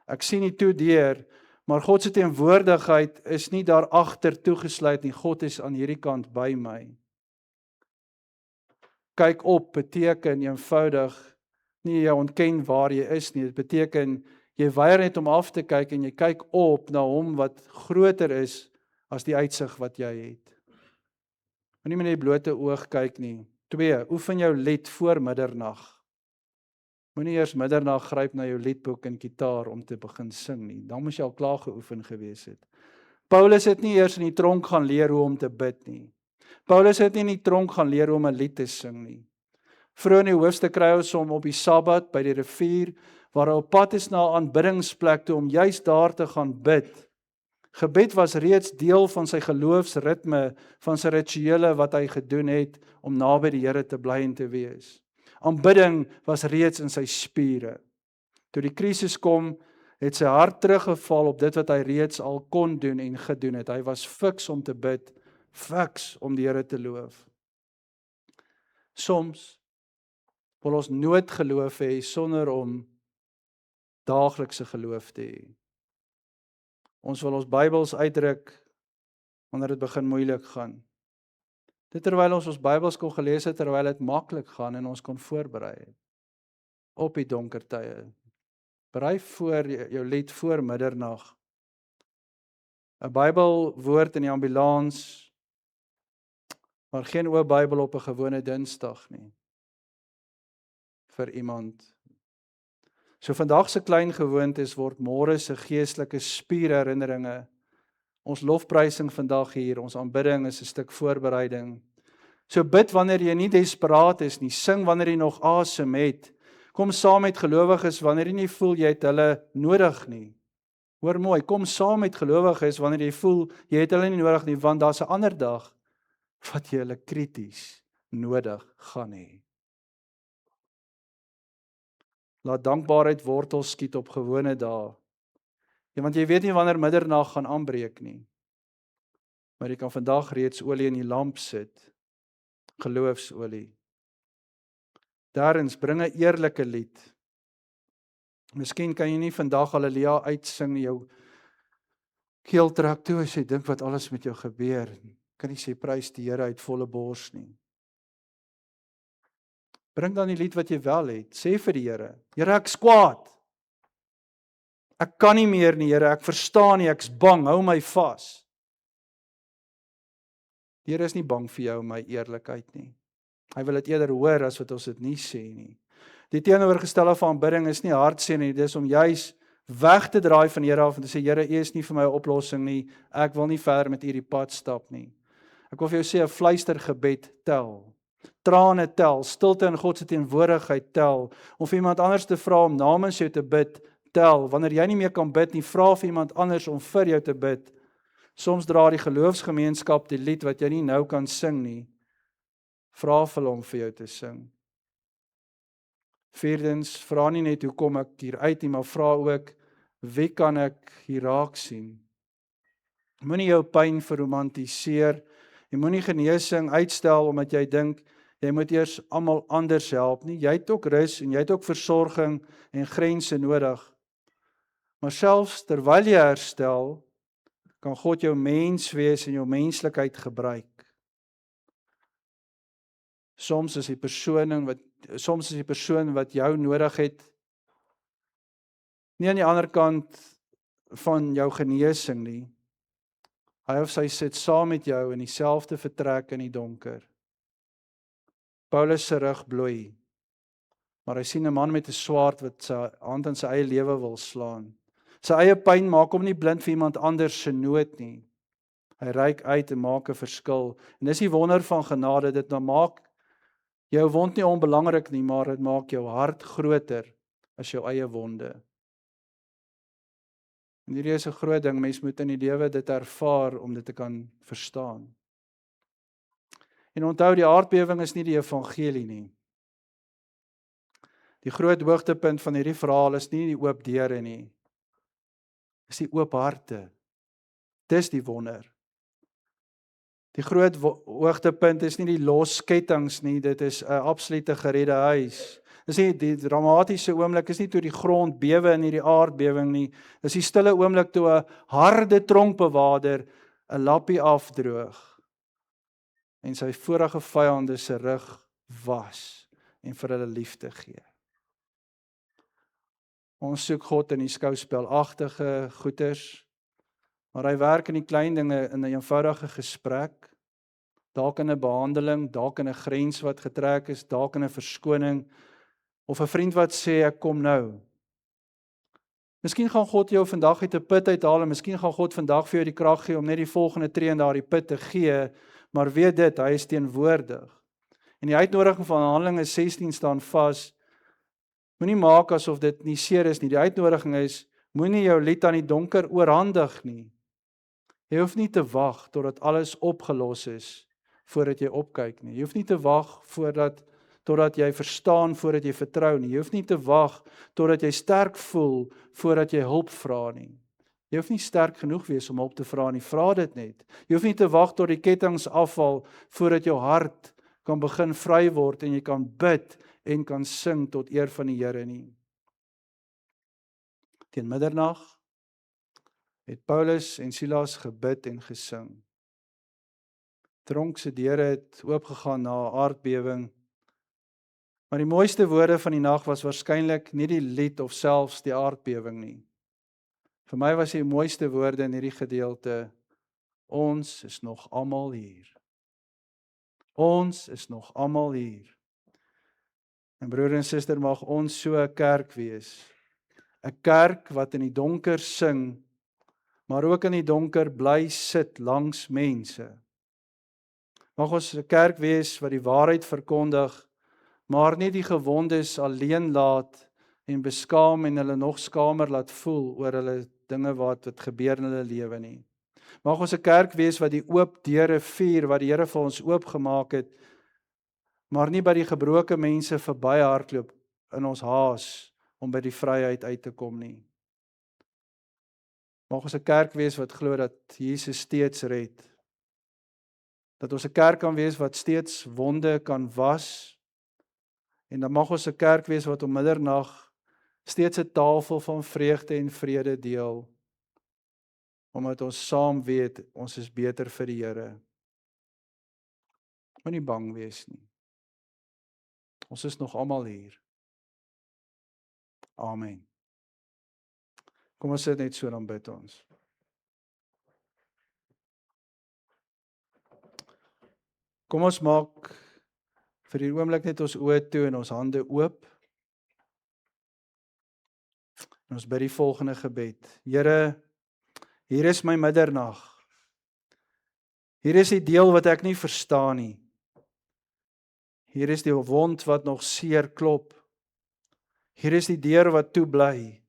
Ek sien nie toe deur, maar God se teenwoordigheid is nie daar agter toegesluit nie. God is aan hierdie kant by my. Kyk op beteken eenvoudig nie jy ontken waar jy is nie. Dit beteken jy weier net om af te kyk en jy kyk op na hom wat groter is as die uitsig wat jy het. Moenie met die blote oog kyk nie. 2. Oefen jou lied voor middernag. Moenie eers middernag gryp na jou liedboek en gitaar om te begin sing nie. Dan moes jy al klaar geoefen gewees het. Paulus het nie eers in die tronk gaan leer hoe om te bid nie. Paulus het nie in die tronk gaan leer hoe om 'n lied te sing nie. Vroeg in die hoofstuk kry ons hom op die Sabbat by die rivier, waar hy op pad is na 'n aanbiddingsplek toe om juis daar te gaan bid. Gebed was reeds deel van sy geloofsritme, van sy rituele wat hy gedoen het om naby die Here te bly en te wees. Aanbidding was reeds in sy spiere. Toe die krisis kom het sy hart teruggeval op dit wat hy reeds al kon doen en gedoen het. Hy was fiks om te bid, fiks om die Here te loof. Soms wil ons noodgeloof hê sonder om daaglikse geloof te hê. Ons wil ons Bybels uitdruk wanneer dit begin moeilik gaan. Dit terwyl ons Bybels kon gelees het, terwyl dit maklik gaan en ons kon voorberei het. Op die donker tye. Berei voor jou lied voor middernag. 'n Bybelwoord in die ambulans, maar geen oop Bybel op 'n gewone Dinsdag nie. Vir iemand. So vandag se klein gewoontes word môre se geestelike spierherinneringe. Ons lofprysing vandag hier, ons aanbidding is 'n stuk voorbereiding. So bid wanneer jy nie desperaat is nie, sing wanneer jy nog asem het. Kom saam met gelowiges wanneer jy nie voel jy het hulle nodig nie. Hoor mooi, kom saam met gelowiges wanneer jy voel jy het hulle nie nodig nie, want daar's 'n ander dag wat jy hulle krities nodig gaan hê. Laat dankbaarheid wortel skiet op gewone dae. Ja, want jy weet nie wanneer middernag gaan aanbreek nie. Maar jy kan vandag reeds olie in die lamp sit. Geloofsolie. Daarins bring 'n eerlike lied. Miskien kan jy nie vandag Halleluja uitsing, jou keel trek toe as jy dink wat alles met jou gebeur. Kan nie sê prys die Here uit volle bors nie. Bring dan die lied wat jy wel het. Sê vir die Here, Here, ek's kwaad. Ek kan nie meer nie, Here, ek verstaan nie, ek's bang, hou my vas. Die Here is nie bang vir jou en my eerlikheid nie. Hy wil dit eerder hoor as wat ons dit nie sê nie. Die teenoorgestelde van aanbidding is nie hartseer nie, dis om juis weg te draai van die Here af en te sê, Here, U is nie vir my 'n oplossing nie, ek wil nie verder met U die pad stap nie. Ek wil vir jou sê, 'n fluistergebed tel. Trane tel, stilte in God se teenwoordigheid tel, om vir iemand anders te vra om namens jou te bid, tel. Wanneer jy nie meer kan bid nie, vra vir iemand anders om vir jou te bid. Soms dra die geloofsgemeenskap die lied wat jy nie nou kan sing nie. Vra vir hom vir jou te sing. Vierdens, vra nie net hoe kom ek hier uit nie, maar vra ook, wie kan ek hier raak sien? Moenie jou pyn verromantiseer. Jy moenie genesing uitstel omdat jy dink jy moet eers almal anders help nie. Jy het ook rus en jy het ook versorging en grense nodig. Maar selfs terwyl jy herstel, kan God jou mens wees en jou menslikheid gebruik. Soms is die persoon wat jou nodig het, nie aan die ander kant van jou genesing nie. Hy of sy sit saam met jou in dieselfde vertrek in die donker. Paulus se rug bloei, maar hy sien 'n man met 'n swaard wat sy hand in sy eie lewe wil slaan. Sy eie pyn maak hom nie blind vir iemand anders se nood nie. Hy reik uit en maak 'n verskil. En dis die wonder van genade, dit maak jou wond nie onbelangrik nie, maar dit maak jou hart groter as jou eie wonde. En hierdie is 'n groot ding, mens moet in die lewe dit ervaar om dit te kan verstaan. En onthou, die aardbewing is nie die evangelie nie. Die groot hoogtepunt van hierdie verhaal is nie die oop deure nie. Dis die oop harte. Dis die wonder. Die groot hoogtepunt is nie die loskettinge nie, dit is 'n absolute geredde huis. Dis nie die dramatiese oomblik, is nie toe die grond bewe in hierdie aardbewing nie. Dis die stille oomblik toe 'n harde tronkbewaarder 'n lappie afdroog en sy vorige vyande se rug was en vir hulle liefde gee. Ons soek God in die skouspelagtige goeters, maar hy werk in die klein dinge, in 'n eenvoudige gesprek, dalk in 'n behandeling, dalk in 'n grens wat getrek is, dalk in 'n verskoning, of 'n vriend wat sê, ek kom nou. Miskien gaan God jou vandag uit 'n put uithaal, en miskien gaan God vandag vir jou die krag gee om net die volgende tree in daardie put te gee, maar weet dit, hy is teenwoordig. En die uitnodiging van Handelinge 16 staan vas, moenie maak asof dit nie seer is nie. Die uitnodiging is, moenie jou lied aan die donker oorhandig nie. Jy hoef nie te wag totdat alles opgelos is, voordat jy opkyk nie. Jy hoef nie te wag voordat totdat jy verstaan voordat jy vertrou nie. Jy hoef nie te wag totdat jy sterk voel voordat jy hulp vra nie. Jy hoef nie sterk genoeg wees om hulp te vra nie, vra dit net. Jy hoef nie te wag tot die kettinge afval voordat jou hart kan begin vry word en jy kan bid en kan sing tot eer van die Here nie. Teen middernag het Paulus en Silas gebid en gesing. Tronk se deure het oopgegaan na 'n aardbewing. Maar die mooiste woorde van die nag was waarskynlik nie die lied of selfs die aardbewing nie. Vir my was die mooiste woorde in hierdie gedeelte: ons is nog almal hier. Ons is nog almal hier. En broer en suster, mag ons so 'n kerk wees. 'n Kerk wat in die donker sing, maar ook in die donker bly sit langs mense. Mag ons 'n kerk wees wat die waarheid verkondig, maar nie die gewondes alleen laat en beskaam en hulle nog skamer laat voel oor hulle dinge wat gebeur in hulle lewe nie. Mag ons 'n kerk wees wat die oop deure vier wat die Here vir ons oopgemaak het, maar nie by die gebroke mense verby hardloop in ons haas om by die vryheid uit te kom nie. Mag ons 'n kerk wees wat glo dat Jesus steeds red. Dat ons 'n kerk kan wees wat steeds wonde kan was. En dan mag ons 'n kerk wees wat om middernag steeds 'n tafel van vreugde en vrede deel. Omdat ons saam weet, ons is beter vir die Here. Moenie bang wees nie. Ons is nog almal hier. Amen. Kom ons sit net so, dan bid ons. Kom ons maak vir die oomblik net ons oë toe en ons hande oop. En ons bid die volgende gebed. Here, hier is my middernag. Hier is die deel wat ek nie verstaan nie. Hier is die wond wat nog seer klop. Hier is die deur wat toe bly.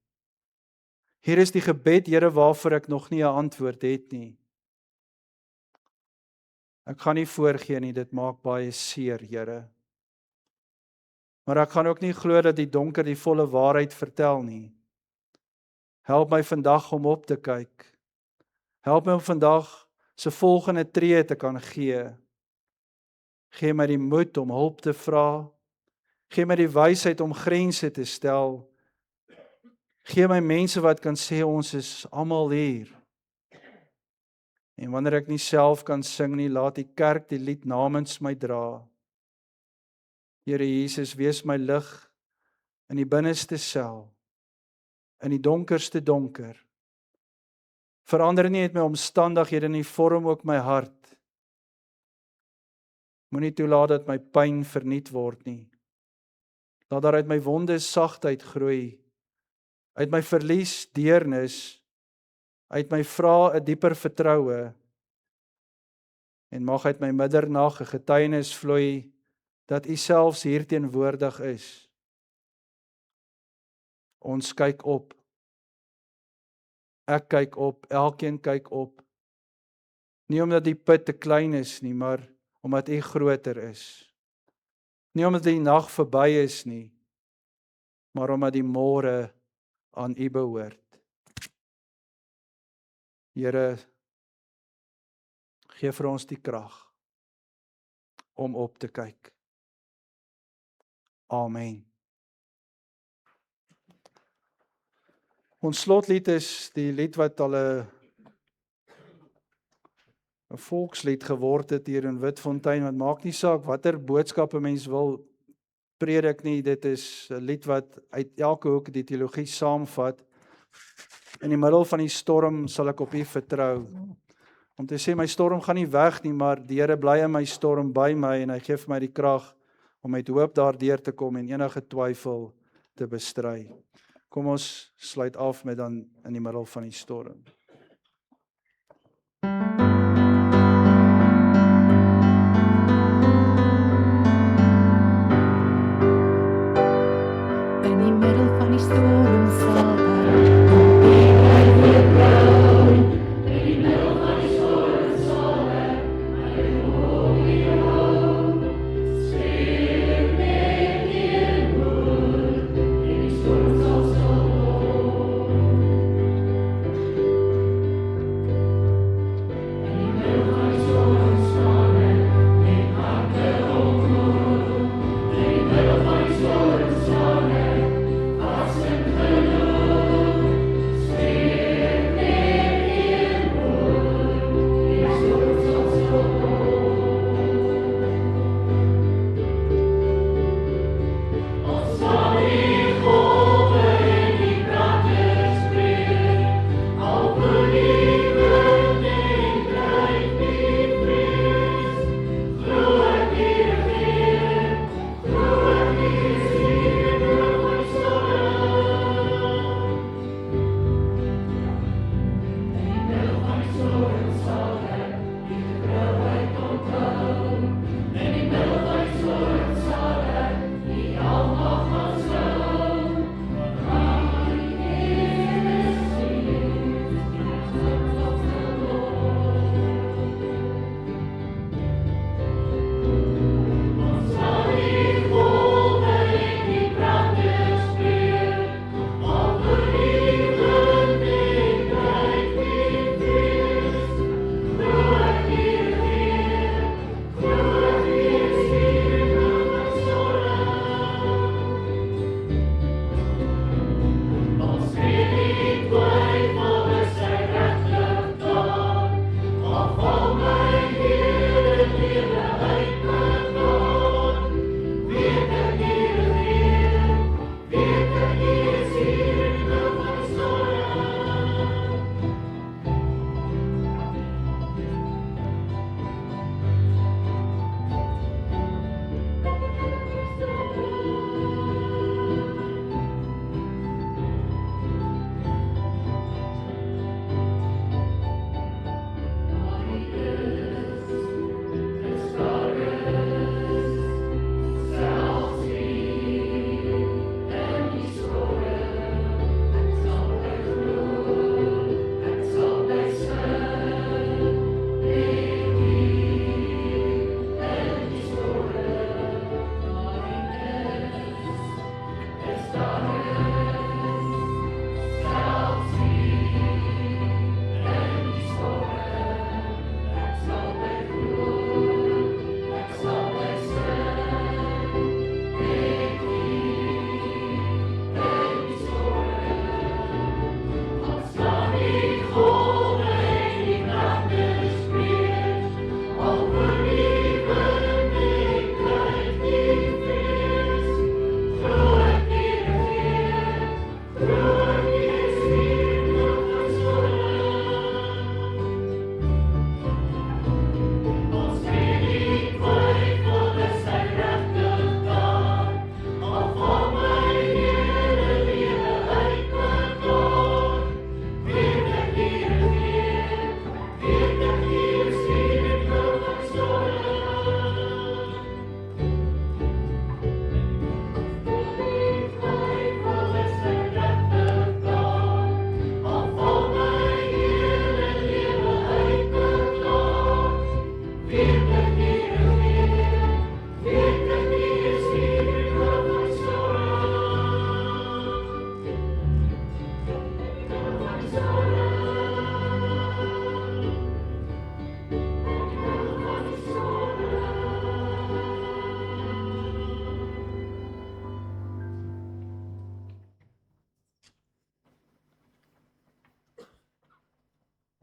Hier is die gebed, Here, waarvoor ek nog nie 'n antwoord het nie. Ek gaan nie voorgee nie, dit maak baie seer, Here. Maar ek gaan ook nie glo dat die donker die volle waarheid vertel nie. Help my vandag om op te kyk. Help my om vandag se volgende tree te kan gee. Gee my die moed om hulp te vra. Gee my die wysheid om grense te stel. Gee my mense wat kan sê ons is almal hier. En wanneer ek nie self kan sing nie, laat die kerk die lied namens my dra. Here Jesus, wees my lig in die binneste sel, in die donkerste donker. Verander nie net my omstandighede nie, vorm ook my hart. Moenie toelaat dat my pyn verniet word nie. Laat daar uit my wonde sagtheid groei, uit my verlies deernis, uit my vra 'n dieper vertroue, en mag uit my middernag 'n getuienis vloei dat U selfs hier teenwoordig is. Ons kyk op. Ek kyk op, elkeen kyk op. Nie omdat die put te klein is nie, maar omdat U groter is. Nie omdat die nag verby is nie, maar omdat die môre aan U behoort. Here, gee vir ons die krag om op te kyk. Amen. Ons slotlied is die lied wat al 'n volkslied geword het hier in Witfontein, want maak nie saak watter boodskappe mens wil predik nie, dit is 'n lied wat uit elke hoek die teologie saamvat. In die middel van die storm sal ek op U vertrou. Om te sê my storm gaan nie weg nie, maar die Here bly in my storm by my en hy gee vir my die krag om met hoop daardeur te kom en enige twyfel te bestry. Kom ons sluit af met dan in die middel van die storm. In die middel van die storm sal ek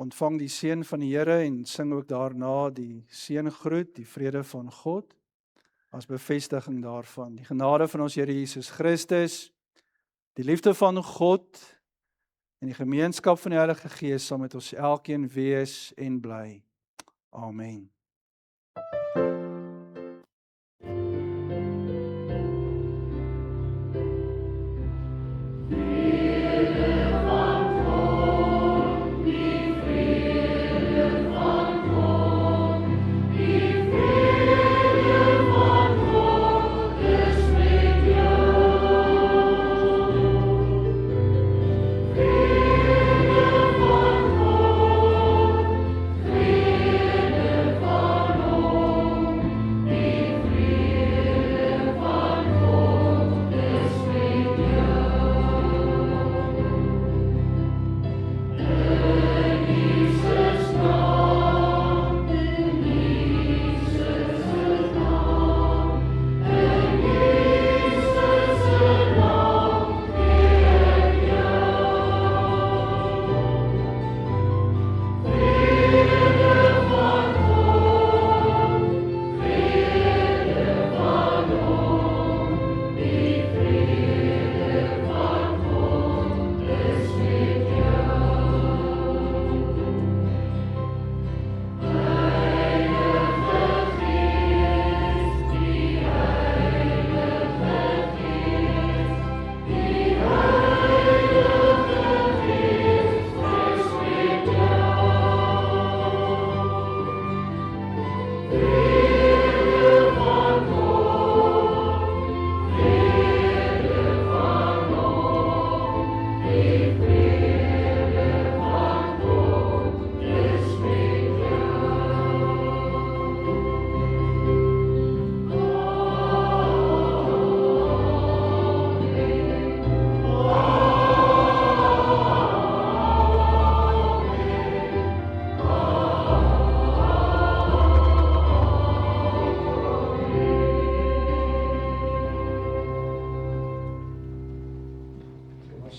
ontvang die seën van die Here en sing ook daarna die seëngroet, die vrede van God, as bevestiging daarvan. Die genade van ons Here Jesus Christus, die liefde van God en die gemeenskap van die Heilige Gees sal met ons elkeen wees en bly. Amen.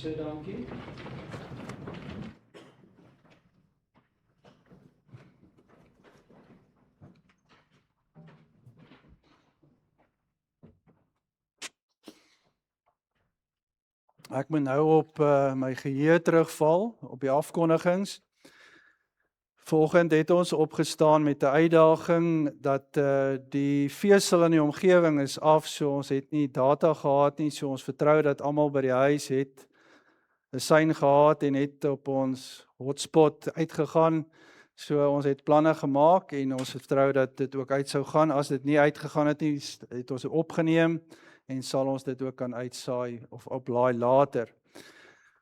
Dankie. Ek moet nou op my geheue terugval, op die afkondigings. Vanoggend het ons opgestaan met 'n uitdaging dat die feesel in die omgewing is af, so ons het nie data gehad nie, so ons vertrou dat almal by die huis het 'n sein gehad en het op ons hotspot uitgegaan. So ons het planne gemaak en ons vertrou dat dit ook uit sou gaan. As dit nie uitgegaan het nie, het ons dit opgeneem en sal ons dit ook kan uitsaai of oplaai later.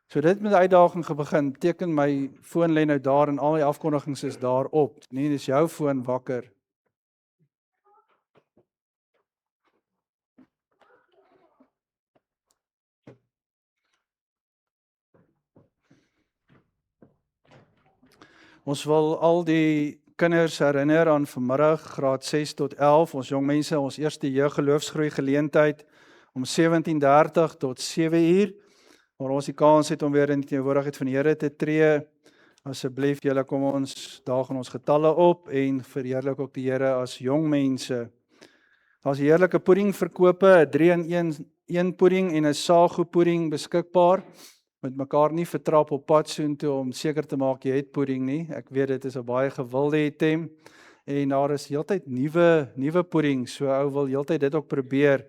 So dit met die uitdaging begin, teken my foon lê nou daar en al die afkondigings is daarop. Nee, dis jou foon wakker. Ons wil al die kinders herinner aan vanmiddag, graad 6 tot 11, ons jong mense, ons eerste jeuggeloofsgroei geleentheid om 17:30 tot 7:00, waar ons die kans het om weer in die teenwoordigheid van die Here te tree. Asseblief, julle kom ons daag in ons getalle op en verheerlik ook die Here as jong mense. Daar's heerlike puddingverkope, 'n 3-in-1 pudding en 'n sago pudding beskikbaar. Met mekaar nie vertrap op pad soontoe om seker te maak jy het pudding nie. Ek weet dit is 'n baie gewilde item en daar is heeltyd nuwe pudding, so ou wil heeltyd dit ook probeer.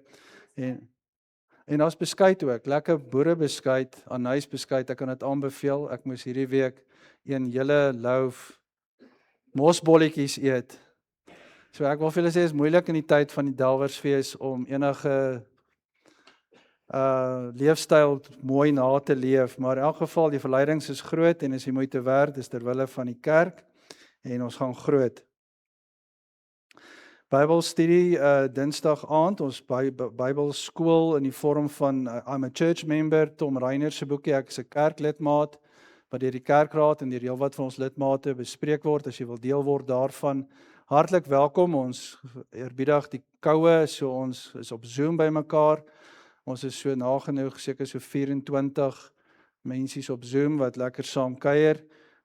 En daar's beskuit ook, lekker boerebeskuit, anysbeskuit, ek kan dit aanbeveel. Ek moes hierdie week een hele loaf mosbolletjies eet. So ek wil vir julle sê, is moeilik in die tyd van die Dalwersfees om enige leefstyl mooi na te leef, maar in elk geval die verleidings is groot en is die moeite werd, is terwille van die kerk en ons gaan groot. Bybelstudie Dinsdag aand, ons Bybelskool in die vorm van I'm a Church Member, Tom Reiner se boekie, ek is 'n kerklidmaat, wat deur die kerkraad en deur heelwat van ons lidmate bespreek word. As jy wil deel word daarvan, hartlik welkom. Ons eerbiedig die koue, so ons is op Zoom by mekaar. Ons is so nagenoeg, seker so 24 mensies op Zoom wat lekker saam kuier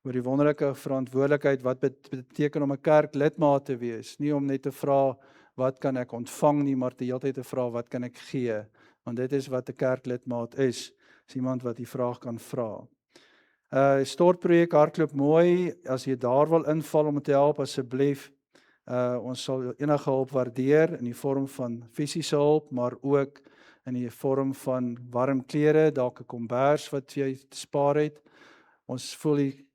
oor die wonderlike verantwoordelikheid wat beteken om 'n kerklidmaat te wees. Nie om net te vra wat kan ek ontvang nie, maar die hele tyd te vra wat kan ek gee? Want dit is wat 'n kerklidmaat is iemand wat die vraag kan vra. Stortprojek hardloop mooi. As jy daar wil inval om te help, asseblief. Ons sal enige hulp waardeer in die vorm van fisiese hulp, maar ook in die vorm van warm klere, dalk 'n kombers wat jy spaar het. Ons voel die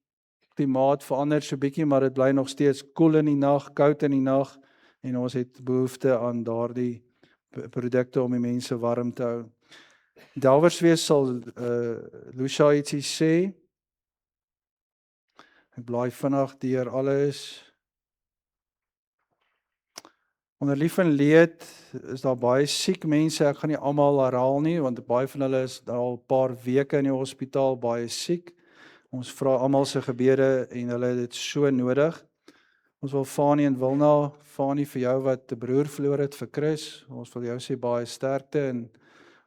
klimaat verander so bietjie, maar dit bly nog steeds koel in die nag, koud in die nag en ons het behoefte aan daardie produkte om die mense warm te hou. Delwerswees sal Lucia ietsie sê. Ek blaai vinnig deur alles. Onder lief en leed is daar baie siek mense. Ek gaan nie almal herhaal nie, want baie van hulle is al 'n paar weke in die hospitaal baie siek. Ons vra almal se gebede en hulle het dit so nodig. Ons wil Fanie en Wilna, Fanie vir jou wat 'n broer verloor het vir Chris. Ons wil jou sê baie sterkte en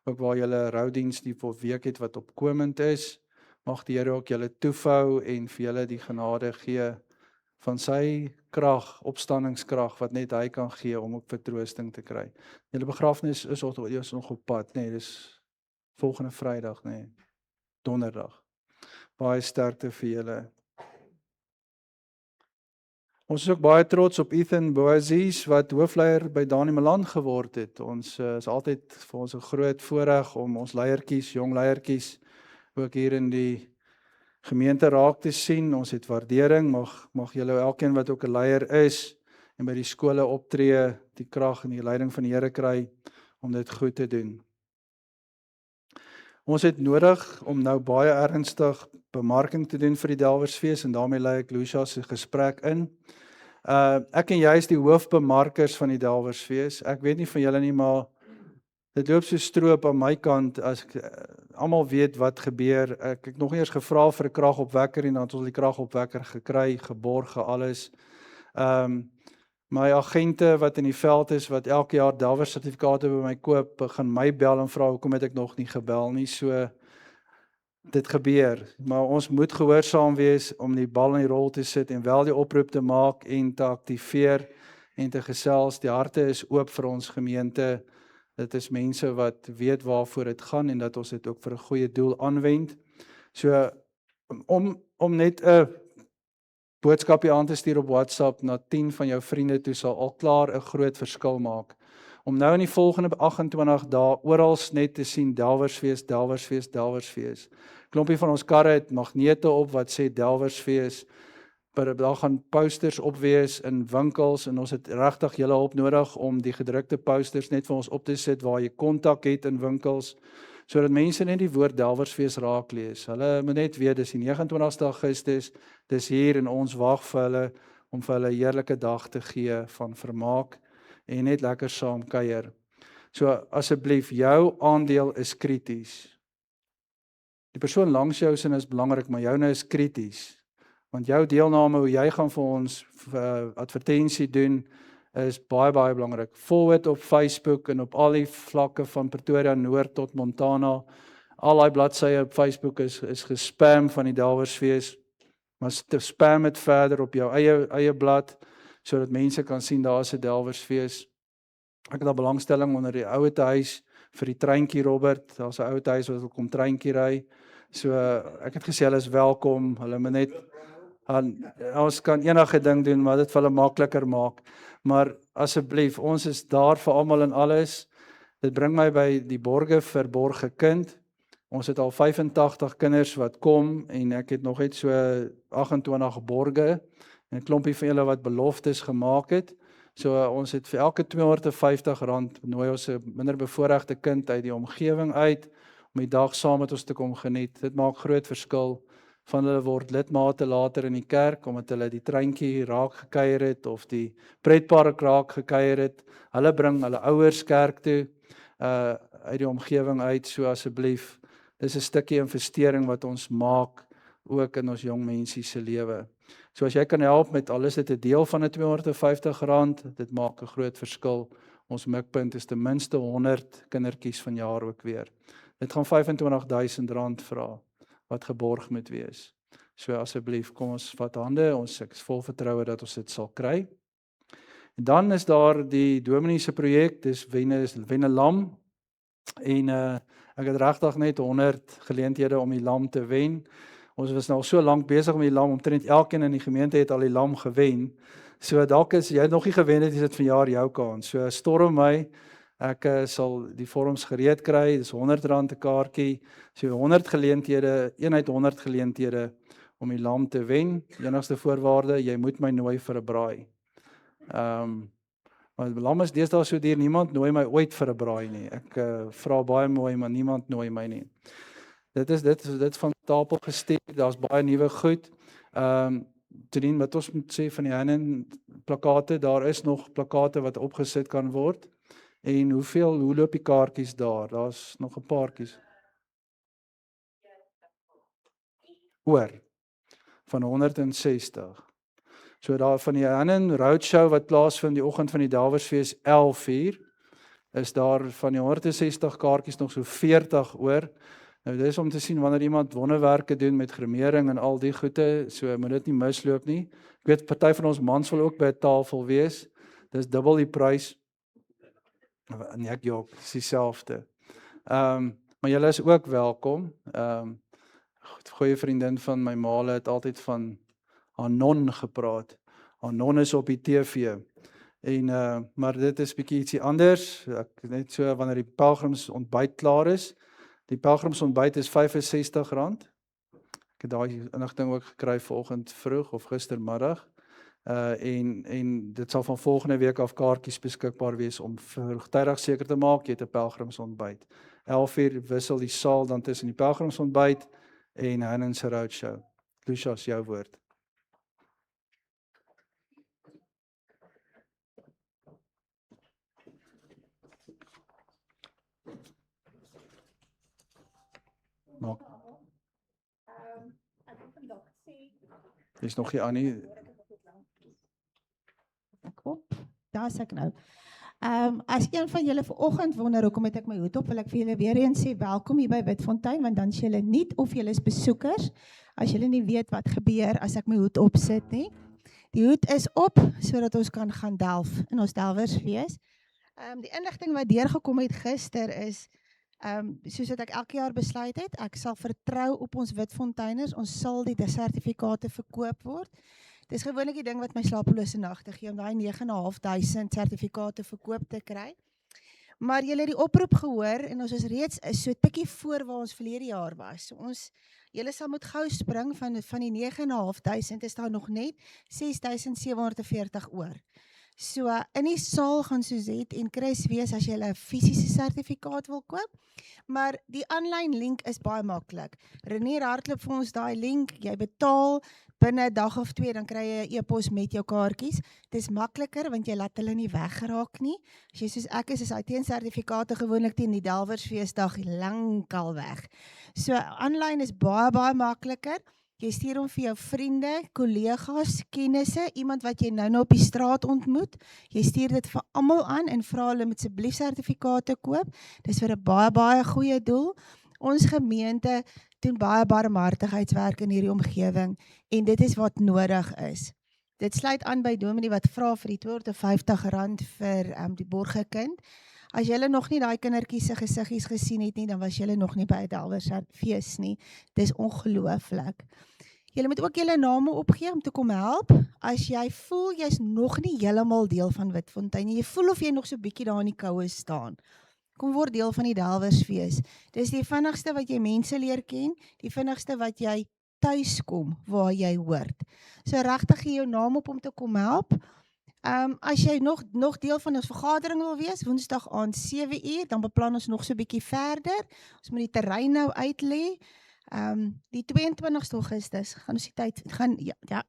ook waar julle roudiens die week het wat opkomend is. Mag die Here ook julle toefou en vir julle die genade gee van sy krag, opstandingskrag wat net hy kan gee om ook vertroosting te kry. Julle begrafnis is nog op pad, nee, dis volgende Vrydag, nee, Donderdag. Baie sterkte vir julle. Ons is ook baie trots op Ethan Boaziz wat hoofleier by Dani Milan geword het. Ons is altyd vir ons 'n groot voorreg om ons leiertjies, jong leiertjies ook hier in die gemeente raak te sien. Ons het waardering, mag julle elkeen wat ook 'n leier is en by die skole optree, die krag en die leiding van die Here kry om dit goed te doen. Ons het nodig om nou baie ernstig bemarking te doen vir die Delwersfees en daarmee lei ek Lucia se gesprek in. Ek en jy is die hoofbemarkers van die Delwersfees. Ek weet nie van julle nie, maar dit loop so stroop aan my kant as ek almal weet wat gebeur. Ek het nog nie eers gevra vir 'n kragopwekker en dan het ons die kragopwekker gekry, geborg, alles. My agente wat in die veld is, wat elke jaar Delwers sertifikate by my koop, begin my bel en vra hoekom het ek nog nie gebel nie. So dit gebeur, maar ons moet gehoorsaam wees om die bal in die rol te sit en wel die oproep te maak en te aktiveer en te gesels. Die harte is oop vir ons gemeente. Dit is mense wat weet waarvoor dit gaan en dat ons dit ook vir 'n goeie doel aanwend. So om net 'n boodskapie aan te stuur op WhatsApp na 10 van jou vriende toe sal al klaar 'n groot verskil maak. Om nou in die volgende 28 dae oral net te sien Delwersfees, Delwersfees, Delwersfees. Klompie van ons karre het magnete op wat sê Delwersfees. Daar gaan posters op wees in winkels en ons het regtig julle hulp nodig om die gedrukte posters net vir ons op te sit waar jy kontak het in winkels, sodat mense net die woord Delwersfees raak lees. Hulle moet net weet dis die 29ste Augustus, dis hier en ons wag vir hulle om vir hulle 'n heerlike dag te gee van vermaak en net lekker saam kuier. So asseblief, jou aandeel is krities. Die persoon langs jou sin is belangrik, maar joune is krities. Want jou deelname, hoe jy gaan vir ons advertensie doen, is baie belangrik. Forward op Facebook en op al die vlakke van Pretoria Noord tot Montana. Al die bladsye op Facebook is gespam van die Delwersfees. Maar spam dit verder op jou eie blad, sodat mense kan sien daar is 'n Delwersfees. Ek het al belangstelling onder die ouete huis vir die treintjie Robert. Daar's 'n ouete huis wat wil kom treintjie ry. So ek het gesê hulle is welkom. Hulle moet net ons kan enige ding doen, maar dit vir hulle makliker maak. Maar asseblief, ons is daar vir almal en alles. Dit bring my by die borge vir borge kind. Ons het al 85 kinders wat kom en ek het nog net so 28 borge en 'n klompie van julle wat beloftes gemaak het. So ons het vir elke R250 nooi ons 'n minderbevoorregte kind uit die omgewing uit om die dag saam met ons te kom geniet. Dit maak groot verskil. Van hulle word lidmate later in die kerk omdat hulle die treintjie raak gekuier het of die pretpark raak gekuier het. Hulle bring hulle ouers kerk toe uit die omgewing uit. So asseblief, dis 'n stukkie investering wat ons maak ook in ons jong mense se lewe. So as jy kan help met al is dit 'n deel van 'n R250, dit maak 'n groot verskil. Ons mikpunt is ten minste 100 kindertjies vanjaar ook weer. Dit gaan R25,000 vra wat geborg moet wees. So asseblief, kom ons vat hande, ek is vol vertroue dat ons dit sal kry. En dan is daar die Dominee se projek, dis Wen 'n lam. En ek het regtig net 100 geleenthede om die lam te wen. Ons was nou al so lank besig om die lam, omtrent elkeen in die gemeente het al die lam gewen. So dalk is jy nog nie gewen het, is dit vanjaar jou kans. So storm my, ek sal die vorms gereed kry, dis R100 'n kaartjie. So 100 geleenthede, een uit 100 geleenthede om die lam te wen. Enigste voorwaarde, jy moet my nooi vir 'n braai. Maar die lam is deesdae so duur, niemand nooi my ooit vir 'n braai nie. Ek vra baie mooi, maar niemand nooi my nie. Dit is van tafel gestuur, daar's baie nuwe goed. Tien wat ons moet sê van die Hannen plakate, daar is nog plakate wat opgesit kan word. En hoe loop die kaartjies daar? Daar's nog 'n paartjies. Oor van 160. So daar van die Hannen Roadshow wat plaasvind die oggend van die Dawersfees 11:00, is daar van die 160 kaartjies nog so 40 oor. Nou dis om te sien wanneer iemand wonderwerke doen met gremering en al die goede, so moet dit nie misloop nie. Ek weet party van ons mans wil ook by 'n tafel wees. Dis dubbel die prys. Nee, ek jok, dis dieselfde. Maar julle is ook welkom. Goeie vriendin van my maale het altyd van haar non gepraat. Haar non is op die TV. Maar dit is bietjie ietsie anders. Net so wanneer die pelgrimsontbyt klaar is. Die pelgrimsontbyt is R65. Ek het daai inligting ook gekry vanoggend vroeg of gistermiddag. En dit sal van volgende week af kaartjies beskikbaar wees om vroegtydig seker te maak jy het 'n pelgrimsontbyt. 11:00 wissel die saal dan tussen die pelgrimsontbyt en Hannen se Roadshow. Lucius, jou woord. Maak. Dis nog nie aan nie. Daar is ek nou. As een van julle vanoggend wonder hoekom het ek my hoed op, wil ek vir julle weer eens sê welkom hier by Witfontein, want dan is julle nie of julle is besoekers, as julle nie weet wat gebeur as ek my hoed opsit nie. Die hoed is op, sodat ons kan gaan delf in ons Delwersfees. Die inligting wat deurgekom het gister is, soos wat ek elke jaar besluit het, ek sal vertrou op ons Witfonteiners, ons sal die sertifikate verkoop word. Dis gewoonlik die ding wat my slapelose nagte gee, om daai 9.500 sertifikate verkoop te kry. Maar julle het die oproep gehoor, en ons is reeds so tikkie voor waar ons verlede jaar was. So julle sal moet gou spring, van die 9.500 is daar nog net 6.740 oor. So in die saal gaan Suzette en Chris wees as jy 'n fisiese sertifikaat wil koop, maar die aanlyn link is baie maklik. Renier hardloop vir ons daai link, jy betaal binne 'n dag of 2, dan kry jy 'n e-pos met jou kaartjies. Dit is makliker want jy laat hulle nie weggeraak nie. As jy soos ek is hy teen sertifikate gewoonlik teen die Delwersfeesdag lankal weg. So aanlyn is baie makliker. Jy stuur hom vir jou vriende, kollegas, kennisse, iemand wat jy nou op die straat ontmoet. Jy stuur dit vir almal aan en vra hulle met asseblief sertifikate koop. Dis vir 'n baie goeie doel. Ons gemeente doen baie barmhartigheidswerk in hierdie omgewing en dit is wat nodig is. Dit sluit aan by Dominee wat vra vir die R250 vir die borgekind. As julle nog nie daai kindertjies se gesiggies gesien het nie, dan was julle nog nie by 'n Delwersfees nie. Dis ongelooflik. Julle moet ook julle name opgee om te kom help. As jy voel jy's nog nie heeltemal deel van Witfontein nie, jy voel of jy nog so bietjie daar in die koue staan. Kom word deel van die Delwersfees. Dis die vinnigste wat jy mense leer ken, die vinnigste wat jy tuis kom waar jy hoort. So regtig gee jou naam op om te kom help. As jy nog deel van ons vergadering wil wees, Woensdag aand 7:00, dan beplan ons nog so 'n bietjie verder. Ons moet die terrein nou uitlê. Die 22 Augustus gaan ons die tyd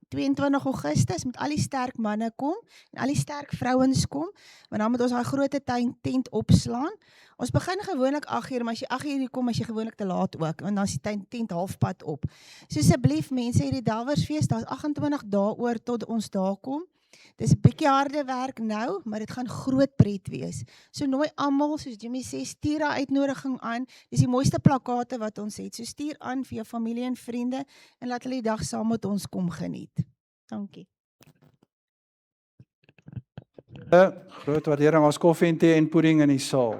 22 Augustus moet al die sterk manne kom en al die sterk vrouens kom, want dan moet ons daai groot tent opslaan. Ons begin gewoonlik 8:00, maar as jy 8:00 kom, as jy gewoonlik te laat ook, want dan is die tent halfpad op. So asseblief mense, hierdie Delwersfees, daar's 28 dae oor tot ons daar kom. Dis 'n bietjie harde werk nou, maar dit gaan groot pret wees. So nooi almal, soos Jimmy sê, stuur 'n uitnodiging aan. Dis die mooiste plakate wat ons het. So stuur aan vir jou familie en vriende en laat hulle die dag saam met ons kom geniet. Dankie. Groot waardering, ons koffie en tee en pudding in die saal.